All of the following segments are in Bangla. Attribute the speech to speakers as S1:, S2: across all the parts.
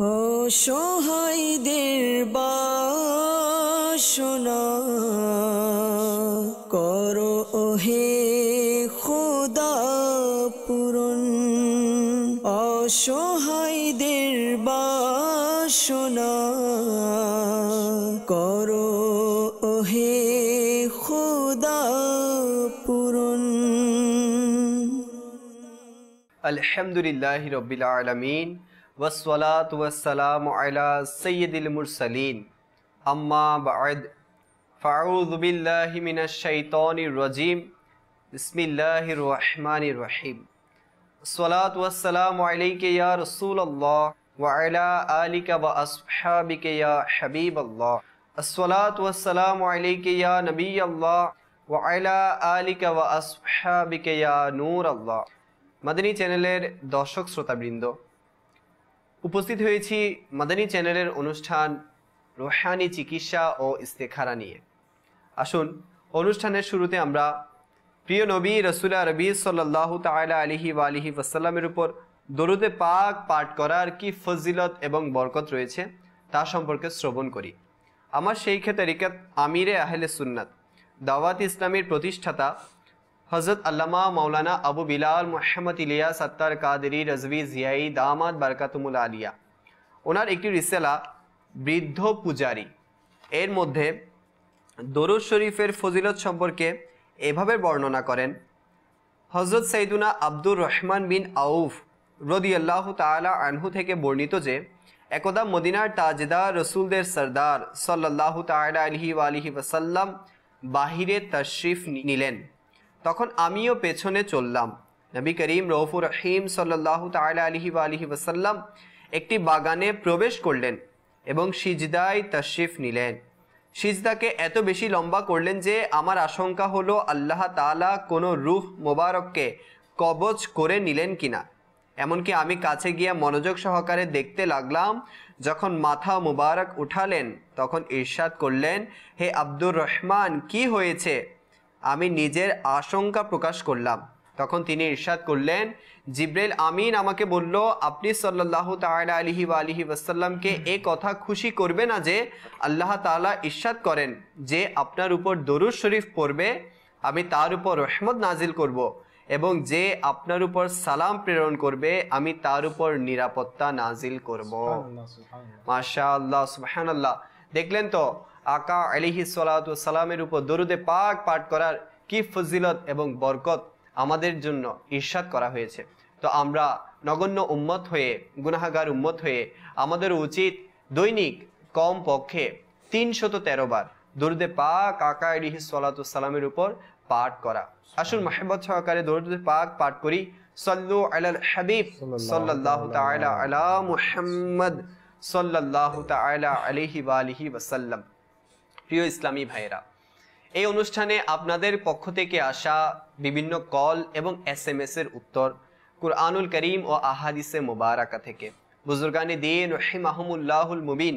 S1: অসহায়দের বাসনা করো ওহে খোদা পূরণ। অসহায়দের বাসনা করো ওহে খোদা পূরণ।
S2: আলহামদুলিল্লাহি রাব্বিল আলামিন ওয়াসসালাতু ওয়াসসালামু আলা সাইয়্যিদিল মুরসালিন আম্মা বা'দ ফাআউযু বিল্লাহি মিনাশ শাইতানির রাজীম বিসমিল্লাহির রহমানির রহিম। আসসালাতু ওয়াসসালামু আলাইকা ইয়া রাসূলুল্লাহ ওয়া আলা আলিকা ওয়া আসহাবিকা ইয়া হাবিবাল্লাহ। আসসালাতু ওয়াসসালামু আলাইকা ইয়া নবিয়াল্লাহ ওয়া আলা আলিকা ওয়া আসহাবিকা ইয়া নূরাল্লাহ। মাদানী চ্যানেলের দর্শক শ্রোতাবৃন্দ, উপস্থিত হয়েছি মাদানী চ্যানেলের অনুষ্ঠান রুহানি চিকিৎসা ও ইস্তেখারা নিয়ে। আসুন অনুষ্ঠানের শুরুতে আমরা প্রিয় নবী রাসূল আরবি সাল্লাল্লাহু তাআলা আলাইহি ওয়া আলিহি ওয়াসাল্লামের উপর দরুদে পাক পাঠ করার কি ফজিলত এবং বরকত রয়েছে তা সম্পর্কে শ্রবণ করি। আমার শাইখে তরিকত আমিরে আহলে সুন্নাত দাওয়াত ইসলামের প্রতিষ্ঠাতা হযরত আল্লামা মাওলানা আবু বিলাল মুহাম্মদ ইলিয়াস আত্তার কাদেরী রাজভী জিয়াই দামাত বারকাতুমুল আলিয়া, ওনার একটি রিসালা বৃদ্ধ পূজারী, এর মধ্যে দরুদ শরীফের ফজিলত সম্পর্কে এভাবে বর্ণনা করেন। হযরত সাইয়্যিদুনা আব্দুর রহমান বিন আউফ রাদিয়াল্লাহু তাআলা আনহু থেকে বর্ণিত যে একদা মদিনার তাজদার রসুলদের সরদার সাল্লাল্লাহু তাআলা আলাইহি ওয়া আলিহি ওয়াসাল্লাম বাহিরে তাশরিফ নিলেন। তখন আমিও পেছনে চললাম। নবী করিম রউফুর রহিম সাল্লাল্লাহু তাআলা আলাইহি ওয়া আলিহি ওয়াসাল্লাম একটি বাগানে প্রবেশ করলেন এবং সিজদায় তাশরিফ নিলেন। সিজদাকে এত বেশি লম্বা করলেন যে আমার আশঙ্কা হলো আল্লাহ তাআলা কোনো রূহ মোবারককে কবজ করে নিলেন কিনা। এমনকি আমি কাছে গিয়ে মনোযোগ সহকারে দেখতে লাগলাম। যখন মাথা মুবারক উঠালেন তখন ইরশাদ করলেন, হে আব্দুর রহমান, কি হয়েছে? আমি নিজের আশঙ্কা প্রকাশ করলাম। তখন তিনি ইরশাদ করলেন, জিব্রাইল আমিন আমাকে বলল, আপনি সাল্লাল্লাহু তাআলা আলাইহি ওয়া আলিহি ওয়াসাল্লামকে এ কথা খুশি করবে না যে আল্লাহ তাআলা ইরশাদ করেন যে আপনার উপর দরুদ শরীফ পড়বে আমি তার উপর রহমত নাজিল করব, এবং যে আপনার উপর সালাম প্রেরণ করবে আমি তার উপর নিরাপত্তা নাজিল করব। মাশাআল্লাহ, সুবহানাল্লাহ। দেখলেন তো আকা আলাইহিস সালাতু ওয়াস সালামের উপর দরুদে পাক পাঠ করার কি ফজিলত এবং বরকত আমাদের জন্য ইরশাদ করা হয়েছে। তো আমরা নগণ্য উম্মত হয়ে, গুনাহগার উম্মত হয়ে আমাদের উচিত দৈনিক কম পক্ষে ৩১৩ বার দরুদে পাক আকা আলাইহিস সালাতু ওয়াস সালামের উপর পাঠ করা। আসুন মহব্বত সহকারে দরুদে পাক পাঠ করি। সাল্লু আলাল হাবিব সাল্লাল্লাহু তাআলা আলা মুহাম্মদ সাল্লাল্লাহু তাআলা আলাইহি ওয়া আলিহি ওয়াসাল্লাম। প্রিয় ইসলামী ভাইয়েরা, এই অনুষ্ঠানে আপনাদের পক্ষ থেকে আসা বিভিন্ন কল এবং SMS এর উত্তর কুরআনুল করিম ও আহাদিসে মুবারাকা থেকে বুজুর্গানে দ্বীন রাহিমাহুমুল্লাহুল মুবিন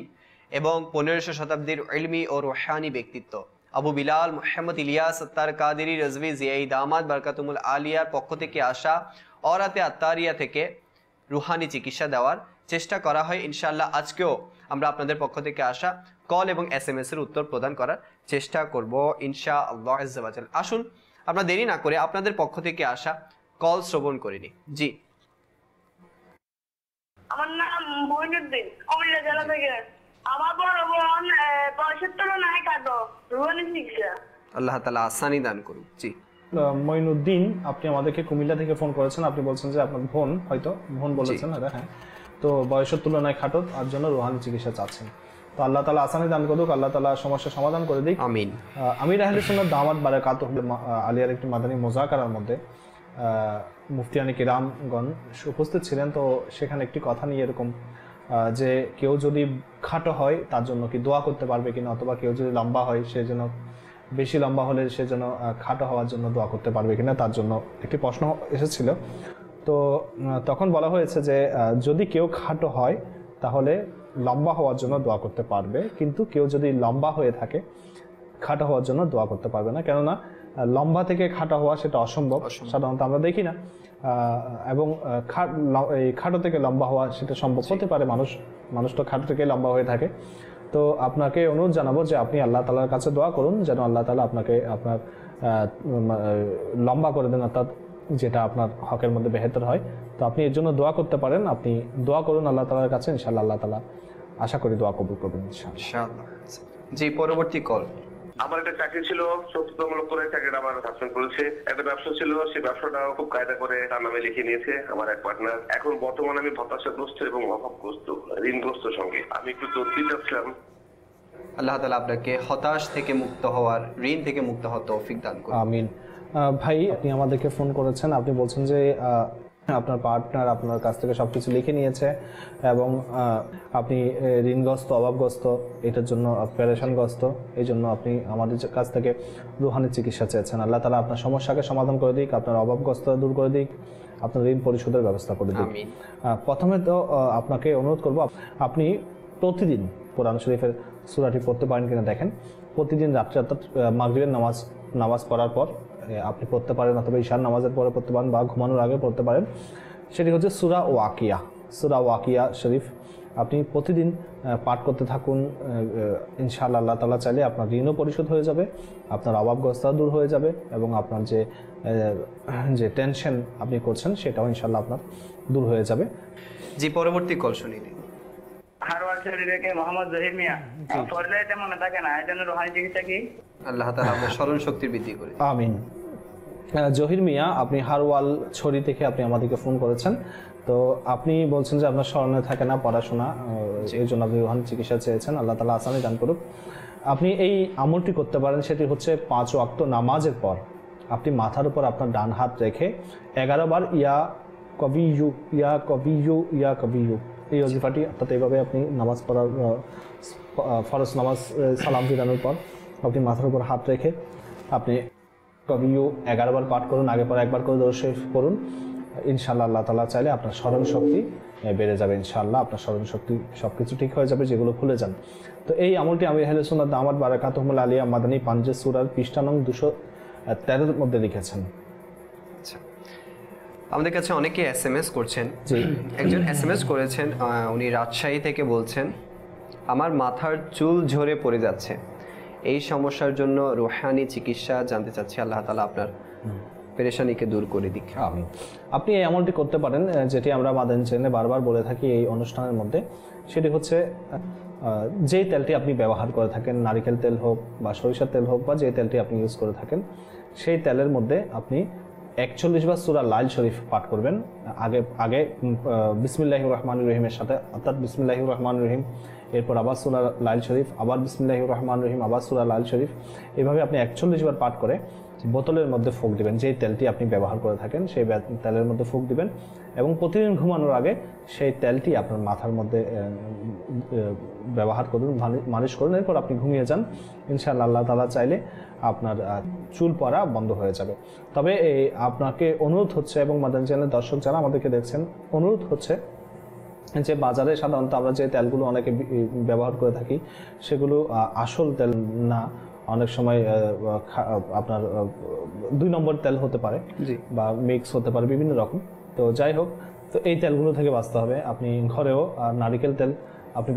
S2: এবং 15শো শতাব্দীর ইলমি ও রুহানি ব্যক্তিত্ব আবু বিলাল মুহাম্মদ ইলিয়াস আত্তার কাদেরী রাজভী জিয়াই দামাত বারকাতুমুল আলিয়ার পক্ষ থেকে আসা অরাতে আত্তারিয়া থেকে রুহানি চিকিৎসা দেওয়ার চেষ্টা করা হয়। ইনশাআল্লাহ আজকেও আমরা আপনাদের পক্ষ থেকে আসা কল এবং SMS এর উত্তর প্রদান করার চেষ্টা করব ইনশাআল্লাহ আজ্জা ওয়া জাল। আসুন আমরা দেরি না করে আপনাদের পক্ষ থেকে আসা কল শ্রবণ করে নিই। জি,
S3: আমার নাম মঈনুদ্দিন, কুমিল্লা জেলা থেকে। আমার বড় বোন ৭৫ নাই কাটো রুহানি চিকিৎসা।
S2: আল্লাহ তাআলা আসানি দান করুন। জি
S4: মঈনুদ্দিন, আপনি আমাদেরকে কুমিল্লা থেকে ফোন করেছেন। আপনি বলছেন যে আপনার বোন বলেছেন, হ্যাঁ, তো বয়সের তুলনায় খাটো, তার জন্য রুহানি চিকিৎসা চাচ্ছেন। তো আল্লাহ তাআলা আসানি দান করুক, আল্লাহ তাআলা সমস্যার সমাধান করে দিক, আমিন। আমির আহলে সুন্নাত দাওয়াত বারাকাতুহু আলিয়ার একটি মাদানী মুযাকারার মধ্যে মুফতিয়ানি কিরামগণ উপস্থিত ছিলেন। তো সেখানে একটি কথা নিয়ে এরকম যে কেউ যদি খাটো হয় তার জন্য কি দোয়া করতে পারবে কিনা, অথবা কেউ যদি লম্বা হয় সে যেন, বেশি লম্বা হলে সে যেন খাটো হওয়ার জন্য দোয়া করতে পারবে কিনা, তার জন্য একটি প্রশ্ন এসেছিল। তো তখন বলা হয়েছে যে যদি কেউ খাটো হয় তাহলে লম্বা হওয়ার জন্য দোয়া করতে পারবে, কিন্তু কেউ যদি লম্বা হয়ে থাকে খাটো হওয়ার জন্য দোয়া করতে পারবে না, কেননা লম্বা থেকে খাটো হওয়া সেটা অসম্ভব, সাধারণত আমরা দেখি না। এবং এই খাটো থেকে লম্বা হওয়া সেটা সম্ভব হতে পারে, মানুষ মানুষ তো খাটো থেকে লম্বা হয়ে থাকে। তো আপনাকে অনুরোধ জানাবো যে আপনি আল্লাহ তাআলার কাছে দোয়া করুন যেন আল্লাহ তাআলা আপনাকে আপনার লম্বা করে দেন, অর্থাৎ যেটা আপনার হকের মধ্যে বেহতর হয়। তো আপনি এর জন্য দোয়া করতে পারেন, আপনি দোয়া করুন আল্লাহ তাআলার কাছে, ইনশাআল্লাহ আল্লাহ তাআলা আশা করি দোয়া কবুল করবেন ইনশাআল্লাহ।
S2: ইনশাআল্লাহ। জি, পরবর্তী কল।
S5: আমার একটা চাকরি ছিল, সত্যতামূলক করে চাকরিটা আমার সাসপেন্ড করেছে। একটা ব্যবসা ছিল, সেই ব্যবসাটাও খুব কায়দা করে তার নামে লিখে নিয়েছে আমার এক পার্টনার। এখন বর্তমানে আমি হতাশাগ্রস্ত এবং অভাবগ্রস্ত, ঋণগ্রস্ত সঙ্গে। আমি একটু তথ্য চাচ্ছিলাম।
S2: আল্লাহ তাআলা আপনাকে হতাশ থেকে মুক্ত হওয়ার, ঋণ থেকে মুক্ত হওয়ার তৌফিক দান করুন।
S4: আমিন। ভাই, আপনি আমাদেরকে ফোন করেছেন, আপনি বলছেন যে আপনার পার্টনার আপনার কাছ থেকে সবকিছু লিখে নিয়েছে এবং আপনি ঋণগ্রস্ত, অভাবগ্রস্ত, এটার জন্য পেরেশানগ্রস্ত, এই জন্য আপনি আমাদের কাছ থেকে রুহানি চিকিৎসা চেয়েছেন। আল্লাহ তাআলা আপনার সমস্যাকে সমাধান করে দিক, আপনার অভাবগ্রস্ত দূর করে দিক, আপনার ঋণ পরিশোধের ব্যবস্থা করে দিক।
S2: আমিন।
S4: প্রথমে তো আপনাকে অনুরোধ করব আপনি প্রতিদিন কোরআন শরীফের সূরাটি পড়তে পারেন কিনা দেখেন। প্রতিদিন রাত্রে, অর্থাৎ মাগরিবের নামাজ পড়ার পর আপনি পড়তে পারেন, অথবা ঈশার নামাজের পরে পড়তে পারেন বা ঘুমানোর আগে পড়তে পারেন। সেটি হচ্ছে সূরা ওয়াকিয়া। সূরা ওয়াকিয়া শরীফ আপনি প্রতিদিন পাঠ করতে থাকুন। ইনশাআল্লাহ আল্লাহ তাআলা চাইলে আপনার ঋণও পরিশোধ হয়ে যাবে, আপনার অভাবগ্রস্ত দূর হয়ে যাবে এবং আপনার যে টেনশন আপনি করছেন সেটাও ইনশাআল্লাহ আপনার দূর হয়ে যাবে।
S2: জি, পরবর্তী কল শুনিয়ে দিন।
S3: হারওয়াল শরীফ থেকে মোহাম্মদ জহির মিয়া। ফরজাইতে মনে থাকে না, এই জন্য রুহানি চিকিৎসা কি?
S2: আল্লাহ তাআলা আপনার স্মরণ শক্তির বৃদ্ধি করে।
S4: আমিন। জহির মিয়া, আপনি হারওয়াল ছড়ি থেকে আপনি আমাদেরকে ফোন করেছেন। তো আপনি বলছেন যে আপনার স্মরণে থাকে না পড়াশোনা, এই জন্য আপনি রুহানি চিকিৎসা চেয়েছেন। আল্লাহ তাআলা আসানি দান করুক। আপনি এই আমলটি করতে পারেন, সেটি হচ্ছে 5 ওয়াক্ত নামাজের পর আপনি মাথার উপর আপনার ডান হাত রেখে 11 বার ইয়া কবিয়ু ইয়া কবিয়ু ইয়া কবিয়ু, এই ওজিফাটি, অর্থাৎ এইভাবে আপনি নামাজ পড়ার ফরজ নামাজ সালাম ফিরানোর পর আপনি মাথার উপর হাত রেখে আপনি কবিও 11 বার পাঠ করুন, আগে পর একবার করে দরুদ শরীফ পড়ুন। ইনশাআল্লাহ আল্লাহ তাআলা চাইলে আপনার স্মরণ শক্তি বেড়ে যাবে। ইনশাআল্লাহ আপনার স্মরণ শক্তি সবকিছু ঠিক হয়ে যাবে যেগুলো ভুলে যান। তো এই আমলটি আমির আহলে সুন্নাত দামাত বারাকাতুহুল আলিয়া মাদানী পাঞ্জে সূরার পৃষ্ঠা নং 213 এর মধ্যে লিখেছেন।
S2: আচ্ছা, আমাদের কাছে অনেকে SMS করছেন।
S4: জি,
S2: একজন SMS করেছেন, উনি রাজশাহী থেকে বলছেন, আমার মাথার চুল ঝরে পড়ে যাচ্ছে, এই সমস্যার জন্য রুহানি চিকিৎসা জানতে চাচ্ছি। আল্লাহ তাআলা আপনার পেরেশানিকে দূর করে দিক।
S4: আমিন। আপনি এই আমলটি করতে পারেন, যেটি আমরা মাদানী চ্যানেলে বারবার বলে থাকি এই অনুষ্ঠানের মধ্যে। সেটি হচ্ছে যেই তেলটি আপনি ব্যবহার করে থাকেন, নারিকেল তেল হোক বা সরিষার তেল হোক বা যে তেলটি আপনি ইউজ করে থাকেন, সেই তেলের মধ্যে আপনি 41 বার সূরা লাইল শরীফ পাঠ করবেন। আগে বিসমিল্লাহির রহমানির রহিমের সাথে, অর্থাৎ বিসমিল্লাহির রহমানির রহিম, এরপর আবার সূরা লাইল শরীফ, আবার বিসমিল্লাহির রহমানির রহিম, আবার সূরা লাইল শরীফ, এভাবে আপনি 41 বার পাঠ করে বোতলের মধ্যে ফুঁক দিবেন। যেই তেলটি আপনি ব্যবহার করে থাকেন সেই তেলের মধ্যে ফুঁক দিবেন এবং প্রতিদিন ঘুমানোর আগে সেই তেলটি আপনার মাথার মধ্যে ব্যবহার করুন, মালিশ করুন, এরপর আপনি ঘুমিয়ে যান। ইনশাআল্লাহ আল্লাহ তাআলা চাইলে আপনার চুল পড়া বন্ধ হয়ে যাবে। তবে আপনাকে অনুরোধ হচ্ছে, এবং মাদানী চ্যানেলের দর্শক যারা আমাদেরকে দেখছেন, অনুরোধ হচ্ছে যে বাজারে সাধারণত আমরা যে তেলগুলো অনেকে ব্যবহার করে থাকি সেগুলো আসল তেল না, অনেক সময় আপনার 2 নম্বর তেল হতে পারে বা মিক্স হতে পারে বিভিন্ন রকম। তো যাই হোক, তো এই তেলগুলো থেকে বাঁচতে হবে। আপনি ঘরেও নারিকেল তেল আপনি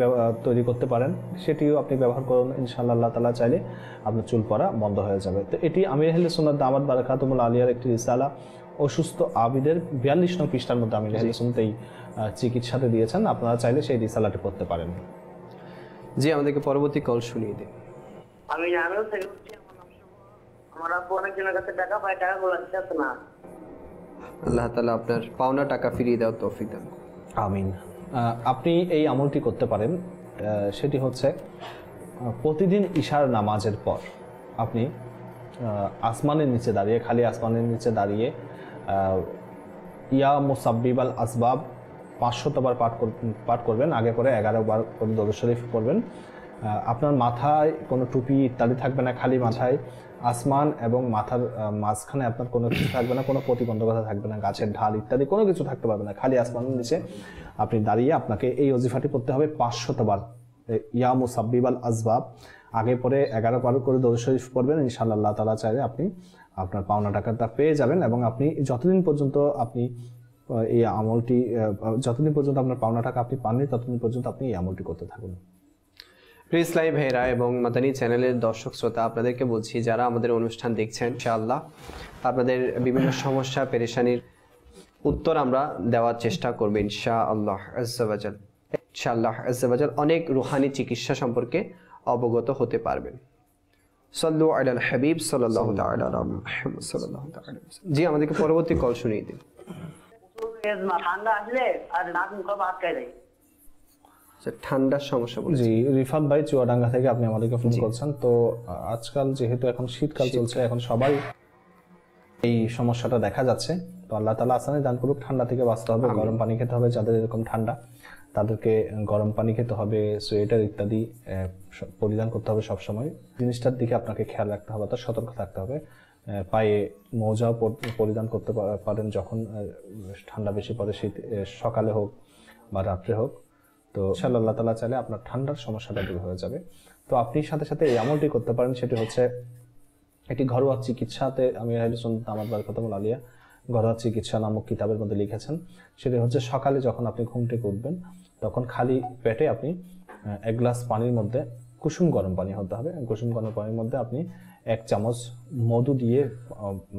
S4: তৈরি করতে পারেন, সেটিও আপনি ব্যবহার করুন। ইনশাআল্লাহ আল্লাহ তাআলা চাইলে আপনার চুল পড়া বন্ধ হয়ে যাবে। তো এটি আমির আহলে সুন্নাত দামাত বারাকাতুহুল আলিয়ার একটি রিসালা, অসুস্থ আবিদের 42 নং পৃষ্ঠার মধ্যে আমির আহলে সুন্নাত এই চিকিৎসাতে দিয়েছেন। আপনারা চাইলে সেই রিসালাটি পড়তে পারেন।
S2: জি, আমাদেরকে পরবর্তী কল শুনিয়ে দিন।
S3: আমি জানো থেকে আমার আব্বু অনেকজনের কাছে টাকা পায়, টাকাগুলো দিতে না।
S2: আল্লাহ তাআলা আপনার পাওনা টাকা ফিরিয়ে দেওয়ার তৌফিক দান করুন।
S4: আমিন। আপনি এই আমলটি করতে পারেন, সেটি হচ্ছে প্রতিদিন ঈশার নামাজের পর আপনি আসমানের নিচে দাঁড়িয়ে, খালি আসমানের নিচে দাঁড়িয়ে ইয়া মুসাব্বিবাল আসবাব 500 বার পাঠ করবেন। আগে করে 11 বার করে দরুদ শরীফ পড়বেন। আপনার মাথায় কোনো টুপি ইত্যাদি থাকবে না, খালি মাথায় আসমান এবং মাথার মাঝখানে আপনার কোনো কিছু থাকবে না, কোনো প্রতিবন্ধকতা থাকবে না, গাছের ঢাল ইত্যাদি কোনো কিছু থাকতে পারবে না, খালি আসমানের নিচে আপনি দাঁড়িয়ে আপনাকে এই ওজিফাটি পড়তে হবে 500 বার। ইয়া মুসাব্বিবাল আসবাব আগে পরে 11 বার করে দরুদ শরীফ পড়বেন। ইনশাআল্লাহ আল্লাহ তাআলা চাইলে আপনি আপনার পাওনা টাকাটা পেয়ে যাবেন এবং আপনি যতদিন পর্যন্ত আপনি এই আমলটি যতদিন পর্যন্ত আপনার পাওনা টাকা আপনি পাননি ততদিন পর্যন্ত আপনি এই আমলটি করতে থাকুন।
S2: প্রিয় ইসলামী ভাইরা এবং মাদানী চ্যানেলের দর্শক শ্রোতা, আপনাদেরকে বলছি যারা আমাদের অনুষ্ঠান দেখছেন, ইনশাআল্লাহ আপনাদের বিভিন্ন সমস্যা পেরেশানির উত্তর আমরা দেওয়ার চেষ্টা করব ইনশাআল্লাহ আজ্জা ওয়া জাল। ইনশাআল্লাহ আজ্জা ওয়া জাল অনেক রুহানি চিকিৎসা সম্পর্কে অবগত হতে পারবেন। সাল্লু আলাল হাবিব সাল্লাল্লাহু তাআলা আলা মুহাম্মদ সাল্লাল্লাহু তাআলা আলাইহি ওয়াসাল্লাম। জি, আমাদেরকে পরবর্তী কল শুনিয়ে দিন।
S3: ঠান্ডা আসলে আর নাক মুখ আটকায় যায়।
S2: আচ্ছা, ঠান্ডার সমস্যা বলছি।
S4: জি, রিফাত ভাই চুয়াডাঙ্গা থেকে আপনি আমাদেরকে ফোন করছেন। তো আজকাল যেহেতু এখন শীতকাল চলছে, এখন সবাই এই সমস্যাটা দেখা যাচ্ছে। তো আল্লাহ তাআলা আসানি দান করুক, ঠান্ডা থেকে বাঁচতে হবে, গরম পানি খেতে হবে। যাদের এরকম ঠান্ডা তাদেরকে গরম পানি খেতে হবে, সোয়েটার ইত্যাদি পরিধান করতে হবে সবসময়। জিনিসটার দিকে আপনাকে খেয়াল রাখতে হবে, অর্থাৎ সতর্ক থাকতে হবে। পায়ে মোজাও পরিধান করতে পারেন যখন ঠান্ডা বেশি পড়ে, শীত সকালে হোক বা রাত্রে হোক। তো ইনশাআল্লাহ আল্লাহ তাআলা চাইলে আপনার ঠান্ডার সমস্যাটা দূর হয়ে যাবে। তো আপনি সাথে সাথে এই আমলটি করতে পারেন, সেটি হচ্ছে একটি ঘরোয়া চিকিৎসাতে আমি আমার বারকাতুল আলিয়া ঘরোয়া চিকিৎসা নামক কিতাবের মধ্যে লিখেছেন। সেটি হচ্ছে সকালে যখন আপনি ঘুম থেকে উঠবেন তখন খালি পেটে আপনি 1 গ্লাস পানির মধ্যে কুসুম গরম পানি হতে হবে। কুসুম গরম পানির মধ্যে আপনি 1 চামচ মধু দিয়ে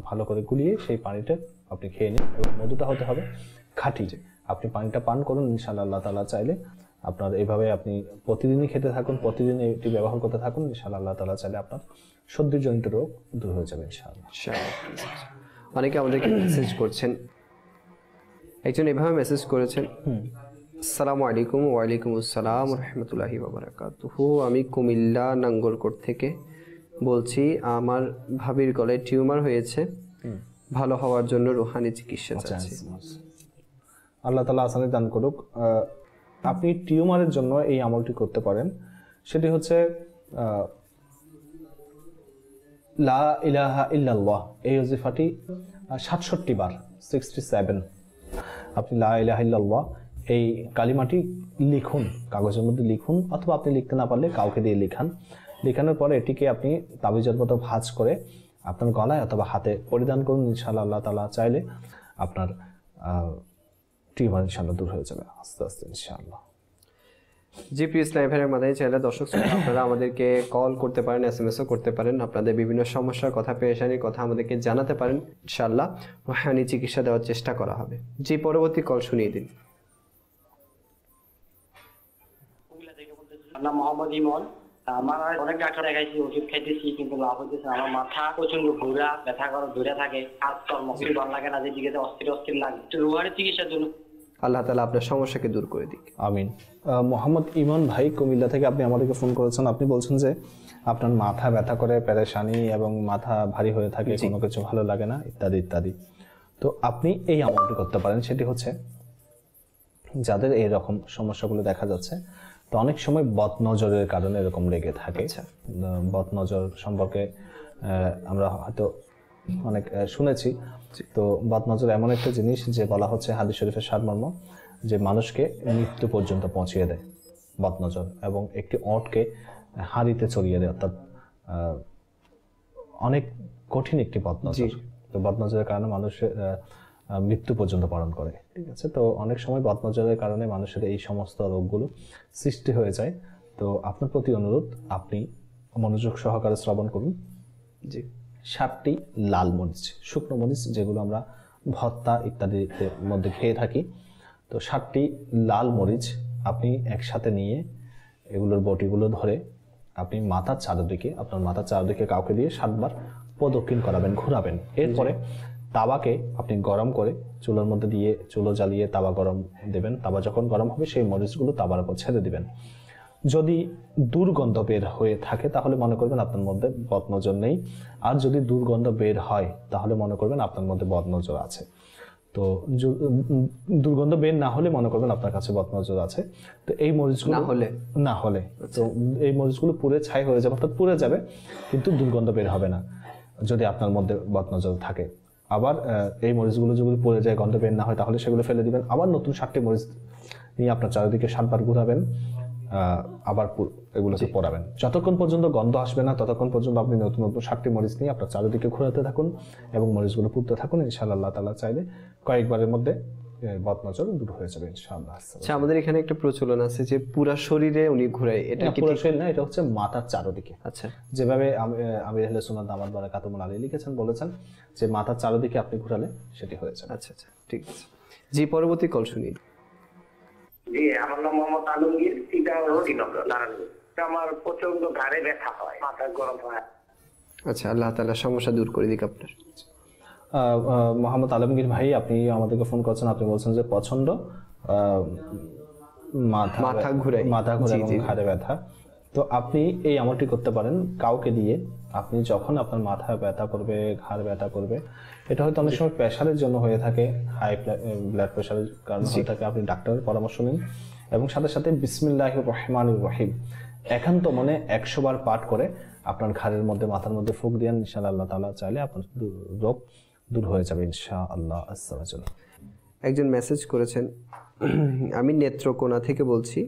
S4: ভালো করে গুলিয়ে সেই পানিটা আপনি খেয়ে নিন, এবং মধুটা হতে হবে খাঁটি। আপনি পানিটা পান করুন, ইনশাআল্লাহ আল্লাহ তাআলা চাইলে আপনার এইভাবে আপনি প্রতিদিনই খেতে থাকুন, প্রতিদিন এটি ব্যবহার করতে থাকুন। ইনশাআল্লাহ আল্লাহ তাআলা চাইলে আপনার সর্দিজনিত রোগ দূর হয়ে যাবে ইনশাআল্লাহ।
S2: অনেকে আমাদেরকে মেসেজ করছেন, একজন এভাবে মেসেজ করেছেন, আসসালামু আলাইকুম। ওয়ালাইকুম আসসালাম রহমতুল্লাহি ওয়া বারাকাতুহু। আমি কুমিল্লা নাঙ্গলকোট থেকে বলছি, আমার ভাবির গলায় টিউমার হয়েছে, ভালো হওয়ার জন্য রুহানি চিকিৎসা চাচ্ছি।
S4: আল্লাহ তাআলা আসানি দান করুক। আপনি টিউমারের জন্য এই আমলটি করতে পারেন। সেটি হচ্ছে লা ইলাহা ইল্লাল্লাহ, এই ওজিফাটি 67 বার 67 আপনি লা ইলাহা ইল্লাল্লাহ এই কালিমাটি লিখুন, কাগজের মধ্যে লিখুন, অথবা আপনি লিখতে না পারলে কাউকে দিয়ে লিখানোর পরে এটিকে আপনি তাবিজের মতো ভাঁজ করে আপনার গলায় অথবা হাতে পরিধান করুন। ইনশাআল্লাহ আল্লাহ তাআলা চাইলে আপনার টিউমার ইনশাআল্লাহ দূর হয়ে যাবে আস্তে আস্তে ইনশাআল্লাহ।
S2: জি, প্রিয় ইসলামী ভাইয়ের মাদানী চ্যানেলের দর্শক শ্রোতা, আপনারা আমাদেরকে কল করতে পারেন, SMS ও করতে পারেন। আপনাদের বিভিন্ন সমস্যার কথা, পেরেশানির কথা আমাদেরকে জানাতে পারেন। ইনশাআল্লাহ রুহানি চিকিৎসা দেওয়ার চেষ্টা করা হবে। জি, পরবর্তী কল শুনিয়ে দিন।
S6: নাম মোহাম্মদ ইমন। আমার অনেক ডাক্তার দেখাইছি, ওষুধ খাইতেছি, কিন্তু লাভ হইতেছে। আমার মাথা প্রচন্ড ঘোরা, ব্যথা করে ধরে থাকে, কাজ কর্ম কিছু ভালো লাগে না, যেদিকে অস্থির অস্থির লাগে। একটু রুহানি চিকিৎসার জন্য
S2: আল্লাহ তাআলা আপনার সমস্যাকে দূর করে দিক।
S4: আমিন। মোহাম্মদ ইমন ভাই কুমিল্লা থেকে আপনি আমাদেরকে ফোন করেছেন। আপনি বলছেন যে আপনার মাথা ব্যথা করে, পেরেশানি এবং মাথা ভারী হয়ে থাকে, কোনো কিছু ভালো লাগে না ইত্যাদি ইত্যাদি। তো আপনি এই আমলটি করতে পারেন। সেটি হচ্ছে যাদের এইরকম সমস্যাগুলো দেখা যাচ্ছে, তো অনেক সময় বদনজরের কারণে এরকম লেগে থাকে। বদনজর সম্পর্কে আমরা হয়তো অনেক শুনেছি। তো বদনজর এমন একটা জিনিস যে বলা হচ্ছে হাদিস শরীফের সারমর্ম যে মানুষকে মৃত্যু পর্যন্ত পৌঁছিয়ে দেয় বদনজর, এবং একটি ওঁটকে হাঁড়িতে চড়িয়ে দেয়, অর্থাৎ অনেক কঠিন একটি বদনজর। তো বদনজরের কারণে মানুষের মৃত্যু পর্যন্ত বরণ করে। ঠিক আছে, তো অনেক সময় বদনজরের কারণে মানুষের এই সমস্ত রোগগুলো সৃষ্টি হয়ে যায়। তো আপনার প্রতি অনুরোধ, আপনি মনোযোগ সহকারে শ্রবণ করুন। জি, 7টি লাল মরিচ, শুকনো মরিচ যেগুলো আমরা ভর্তা ইত্যাদির মধ্যে খেয়ে থাকি, তো 7টি লাল মরিচ আপনি একসাথে নিয়ে এগুলোর বটিগুলো ধরে আপনি মাথার চারদিকে কাউকে দিয়ে 7 বার প্রদক্ষিণ করাবেন, ঘোরাবেন। এরপরে তাওয়াকে আপনি গরম করে চুলোর মধ্যে দিয়ে চুলো জ্বালিয়ে তাওয়া গরম দেবেন। তাওয়া যখন গরম হবে সেই মরিচগুলো তাওয়ার উপর ছেড়ে দিবেন। যদি দুর্গন্ধ বের হয়ে থাকে তাহলে মনে করবেন আপনার মধ্যে বদনজর নেই, আর যদি দুর্গন্ধ বের হয় তাহলে মনে করবেন আপনার মধ্যে বদনজর আছে। তো দুর্গন্ধ বের না হলে মনে করবেন আপনার কাছে বদনজর আছে। তো এই মরিচগুলো না হলে তো এই মরিচগুলো পুড়ে ছাই হয়ে যাবে, অর্থাৎ পুড়ে যাবে, কিন্তু দুর্গন্ধ বের হবে না যদি আপনার মধ্যে বদনজর থাকে। আবার এই মরিচগুলো যদি পড়ে যায়, গন্ধ বের না হয়, তাহলে সেগুলো ফেলে দিবেন। আবার নতুন 7টি মরিচ নিয়ে আপনার চারিদিকে 7 বার ঘুরাবেন, আবার এগুলোকে পোড়াবেন। যতক্ষণ পর্যন্ত গন্ধ আসবে না ততক্ষণ পর্যন্ত আপনি নতুন 7টি মরিচ নিয়ে আপনার চারিদিকে ঘোরাতে থাকুন এবং মরিচগুলো পুড়তে থাকুন। ইনশাআল্লাহ আল্লাহ তাআলা চাইলে কয়েকবারের মধ্যে বদনজর দূর হয়ে যাবে ইনশাআল্লাহ।
S2: আচ্ছা, আমাদের এখানে একটা প্রচলন আছে যে পুরা শরীরে উনি ঘুরায়, এটা কি
S4: পুরো
S2: ঠিক?
S4: শরীর না, এটা হচ্ছে মাথার চারদিকে।
S2: আচ্ছা
S4: যেভাবে আমির আহলে সুন্নাত দামাত বারাকাতুহুম আলাইহি লিখেছেন, বলেছেন যে মাথার চারদিকে আপনি ঘোরালে সেটি হয়ে যাবে।
S2: আচ্ছা আচ্ছা, ঠিক আছে। জি, পরবর্তী কল শুনি।
S7: জি, আমার নাম মোহাম্মদ আলমগীর, এটা রোটিনগর নারায়ণগঞ্জ। আমার প্রচন্ড ঘাড়ে ব্যথা হয়, মাথা গরম হয়।
S2: আচ্ছা, আল্লাহ তাআলা সমস্যা দূর করে দিক আপনার।
S4: মোহাম্মদ আলমগীর ভাই, আপনি আমাদেরকে ফোন করছেন, আপনি বলছেন যে প্রচন্ড
S2: মাথা ঘুরায়
S4: এবং ঘাড়ে ব্যথা। তো আপনি এই আমলটি করতে পারেন কাউকে দিয়ে। আপনি যখন আপনার মাথা ব্যথা করবে, ঘাড় ব্যথা করবে, এটা হয়তো অনেক সময় প্রেশারের জন্য হয়ে থাকে, হাই ব্লাড প্রেশারের কারণে হয়ে থাকে, আপনি ডাক্তারের পরামর্শ নিন এবং সাথে সাথে বিসমিল্লাহির রহমানির রহিম একান্ত মনে 100 বার পাঠ করে আপনার ঘাড়ের মধ্যে, মাথার মধ্যে ফুঁক দিয়েন। ইনশাআল্লাহ আল্লাহ তাআলা চাইলে আপনার রোগ দূর হয়ে যাবে ইনশাআল্লাহ। আসসালামু।
S2: একজন মেসেজ করেছেন, আমি নেত্রকোনা থেকে বলছি,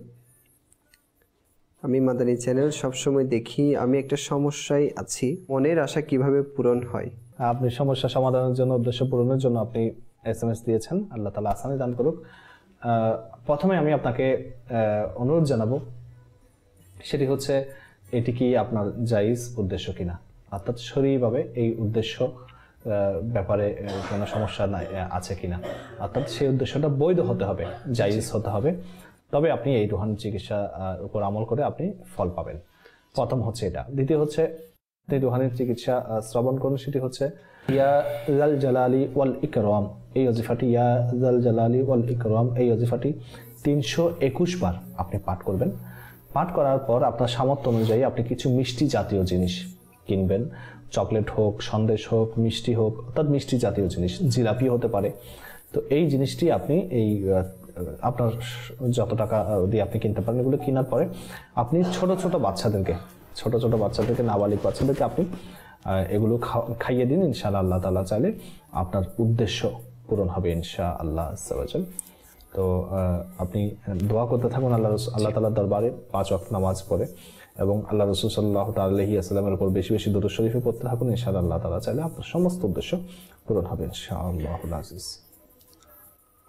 S2: আমি মাদানী চ্যানেল সবসময় দেখি, আমি একটা সমস্যায় আছি, মনের আশা কিভাবে পূরণ হয়?
S4: আপনি সমস্যা সমাধানের জন্য, উদ্দেশ্য পূরণের জন্য আপনি SMS দিয়েছেন, আল্লাহ তাআলা আসানি দান করুক। প্রথমে আমি আপনাকে অনুরোধ জানাবো, সেটি হচ্ছে এটি কি আপনার জায়েজ উদ্দেশ্য কিনা, অর্থাৎ শরীয়ভাবে এই উদ্দেশ্য ব্যাপারে কোনো সমস্যা আছে কিনা, অর্থাৎ সেই উদ্দেশ্যটা বৈধ হতে হবে, জায়েজ হতে হবে, তবে আপনি এই রুহানি চিকিৎসা উপর আমল করে আপনি ফল পাবেন। প্রথম হচ্ছে এটা। দ্বিতীয় হচ্ছে রুহানি চিকিৎসা শ্রবণ করুন, সেটি হচ্ছে ইয়া জাল জালালি ওয়াল ইকরাম, এই ওজিফাটি, ইয়া জাল জালালি ওয়াল ইকরাম, এই ওজিফাটি 321 বার আপনি পাঠ করবেন। পাঠ করার পর আপনার সামর্থ্য অনুযায়ী আপনি কিছু মিষ্টি জাতীয় জিনিস কিনবেন, চকলেট হোক, সন্দেশ হোক, মিষ্টি হোক, অর্থাৎ মিষ্টি জাতীয় জিনিস, জিলাপি হতে পারে। তো এই জিনিসটি আপনি এই আপনার যত টাকা দিয়ে আপনি কিনতে পারেন, এগুলো কেনার পরে আপনি ছোট ছোট বাচ্চাদেরকে, নাবালিক বাচ্চাদেরকে আপনি এগুলো খাইয়ে দিন। ইনশাআল্লাহ আল্লাহ তাআলা চাইলে আপনার উদ্দেশ্য পূরণ হবে ইনশাআল্লাহ। তো আপনি দোয়া করতে থাকুন আল্লাহ তাআলার দরবারে 5 ওয়াক্ত নামাজ পড়ে, এবং আল্লাহ রাসূল সাল্লাল্লাহু আলাইহি ওয়াসাল্লামের উপর বেশি বেশি দুরূদ শরীফ পড়তে থাকুন। ইনশাআল্লাহ আল্লাহ তাআলা চাইলে আপনার সমস্ত উদ্দেশ্য পূরণ হবে ইনশাআল্লাহুল আজিজ।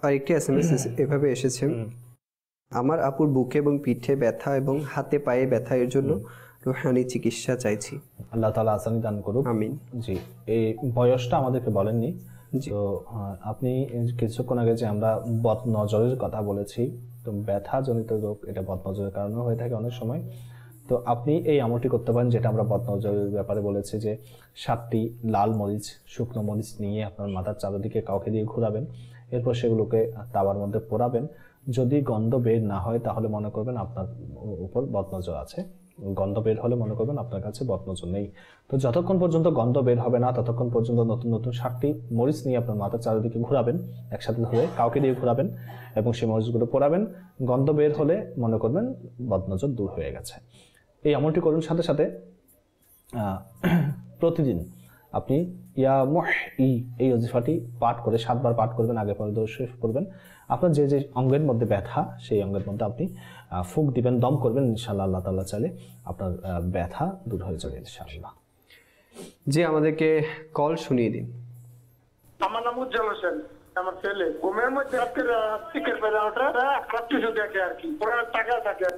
S2: আরেকটি SMS এভাবে এসেছে, আমার আপুর বুকে এবং পিঠে ব্যথা এবং হাতে পায়ে ব্যথা, এর জন্য রুহানি চিকিৎসা চাইছি।
S4: আল্লাহ তাআলা আসানি দান করুক।
S2: আমিন।
S4: জি, এই বয়সটা আমাদেরকে বলেননি, তো আপনি কিছুক্ষণ আগে যে আমরা বদনজরের কথা বলেছি, তো ব্যথা জনিত রোগ এটা বদনজরের কারণে হয়ে থাকে অনেক সময়। তো আপনি এই আমলটি করতে পারেন, যেটা আমরা বদনজরের ব্যাপারে বলেছি, যে 7টি লাল মরিচ, শুকনো মরিচ নিয়ে আপনার মাথার চারদিকে কাউকে দিয়ে ঘোরাবেন, এরপর সেগুলোকে তাওয়ার মধ্যে পোড়াবেন। যদি গন্ধ বের না হয় তাহলে মনে করবেন আপনার উপর বদনজর আছে, গন্ধ বের হলে মনে করবেন আপনার কাছে বদনজর নেই। তো যতক্ষণ পর্যন্ত গন্ধ বের হবে না ততক্ষণ পর্যন্ত নতুন নতুন 7টি মরিচ নিয়ে আপনার মাথার চারিদিকে ঘোরাবেন, একসাথে ধরে কাউকে দিয়ে ঘোরাবেন এবং সেই মরিচগুলো পোড়াবেন। গন্ধ বের হলে মনে করবেন বদনজর দূর হয়ে গেছে। এই আমলটি করুন। সাথে সাথে প্রতিদিন আপনি ইয়া মুহই এই ওজিফাটি পাঠ করে 7 বার পাঠ করবেন, আগে পরে দরুদ শরীফ পড়বেন। আপনার যে যে অঙ্গের মধ্যে ব্যথা, সেই অঙ্গের মধ্যে আপনি ফুঁক দিবেন, দম করবেন। ইনশাআল্লাহ আল্লাহ তাআলা চাইলে আপনার ব্যথা দূর হয়ে যাবে ইনশাআল্লাহ।
S2: জি, আমাদেরকে কল শুনিয়ে দিন।
S8: আমার নাম উজ্জ্বল হোসেন, আমার ছেলে ঘুমের মধ্যে টিকেট পেলে ওটা কিছু দেখে আর কি, ওরা টাকা থাকে।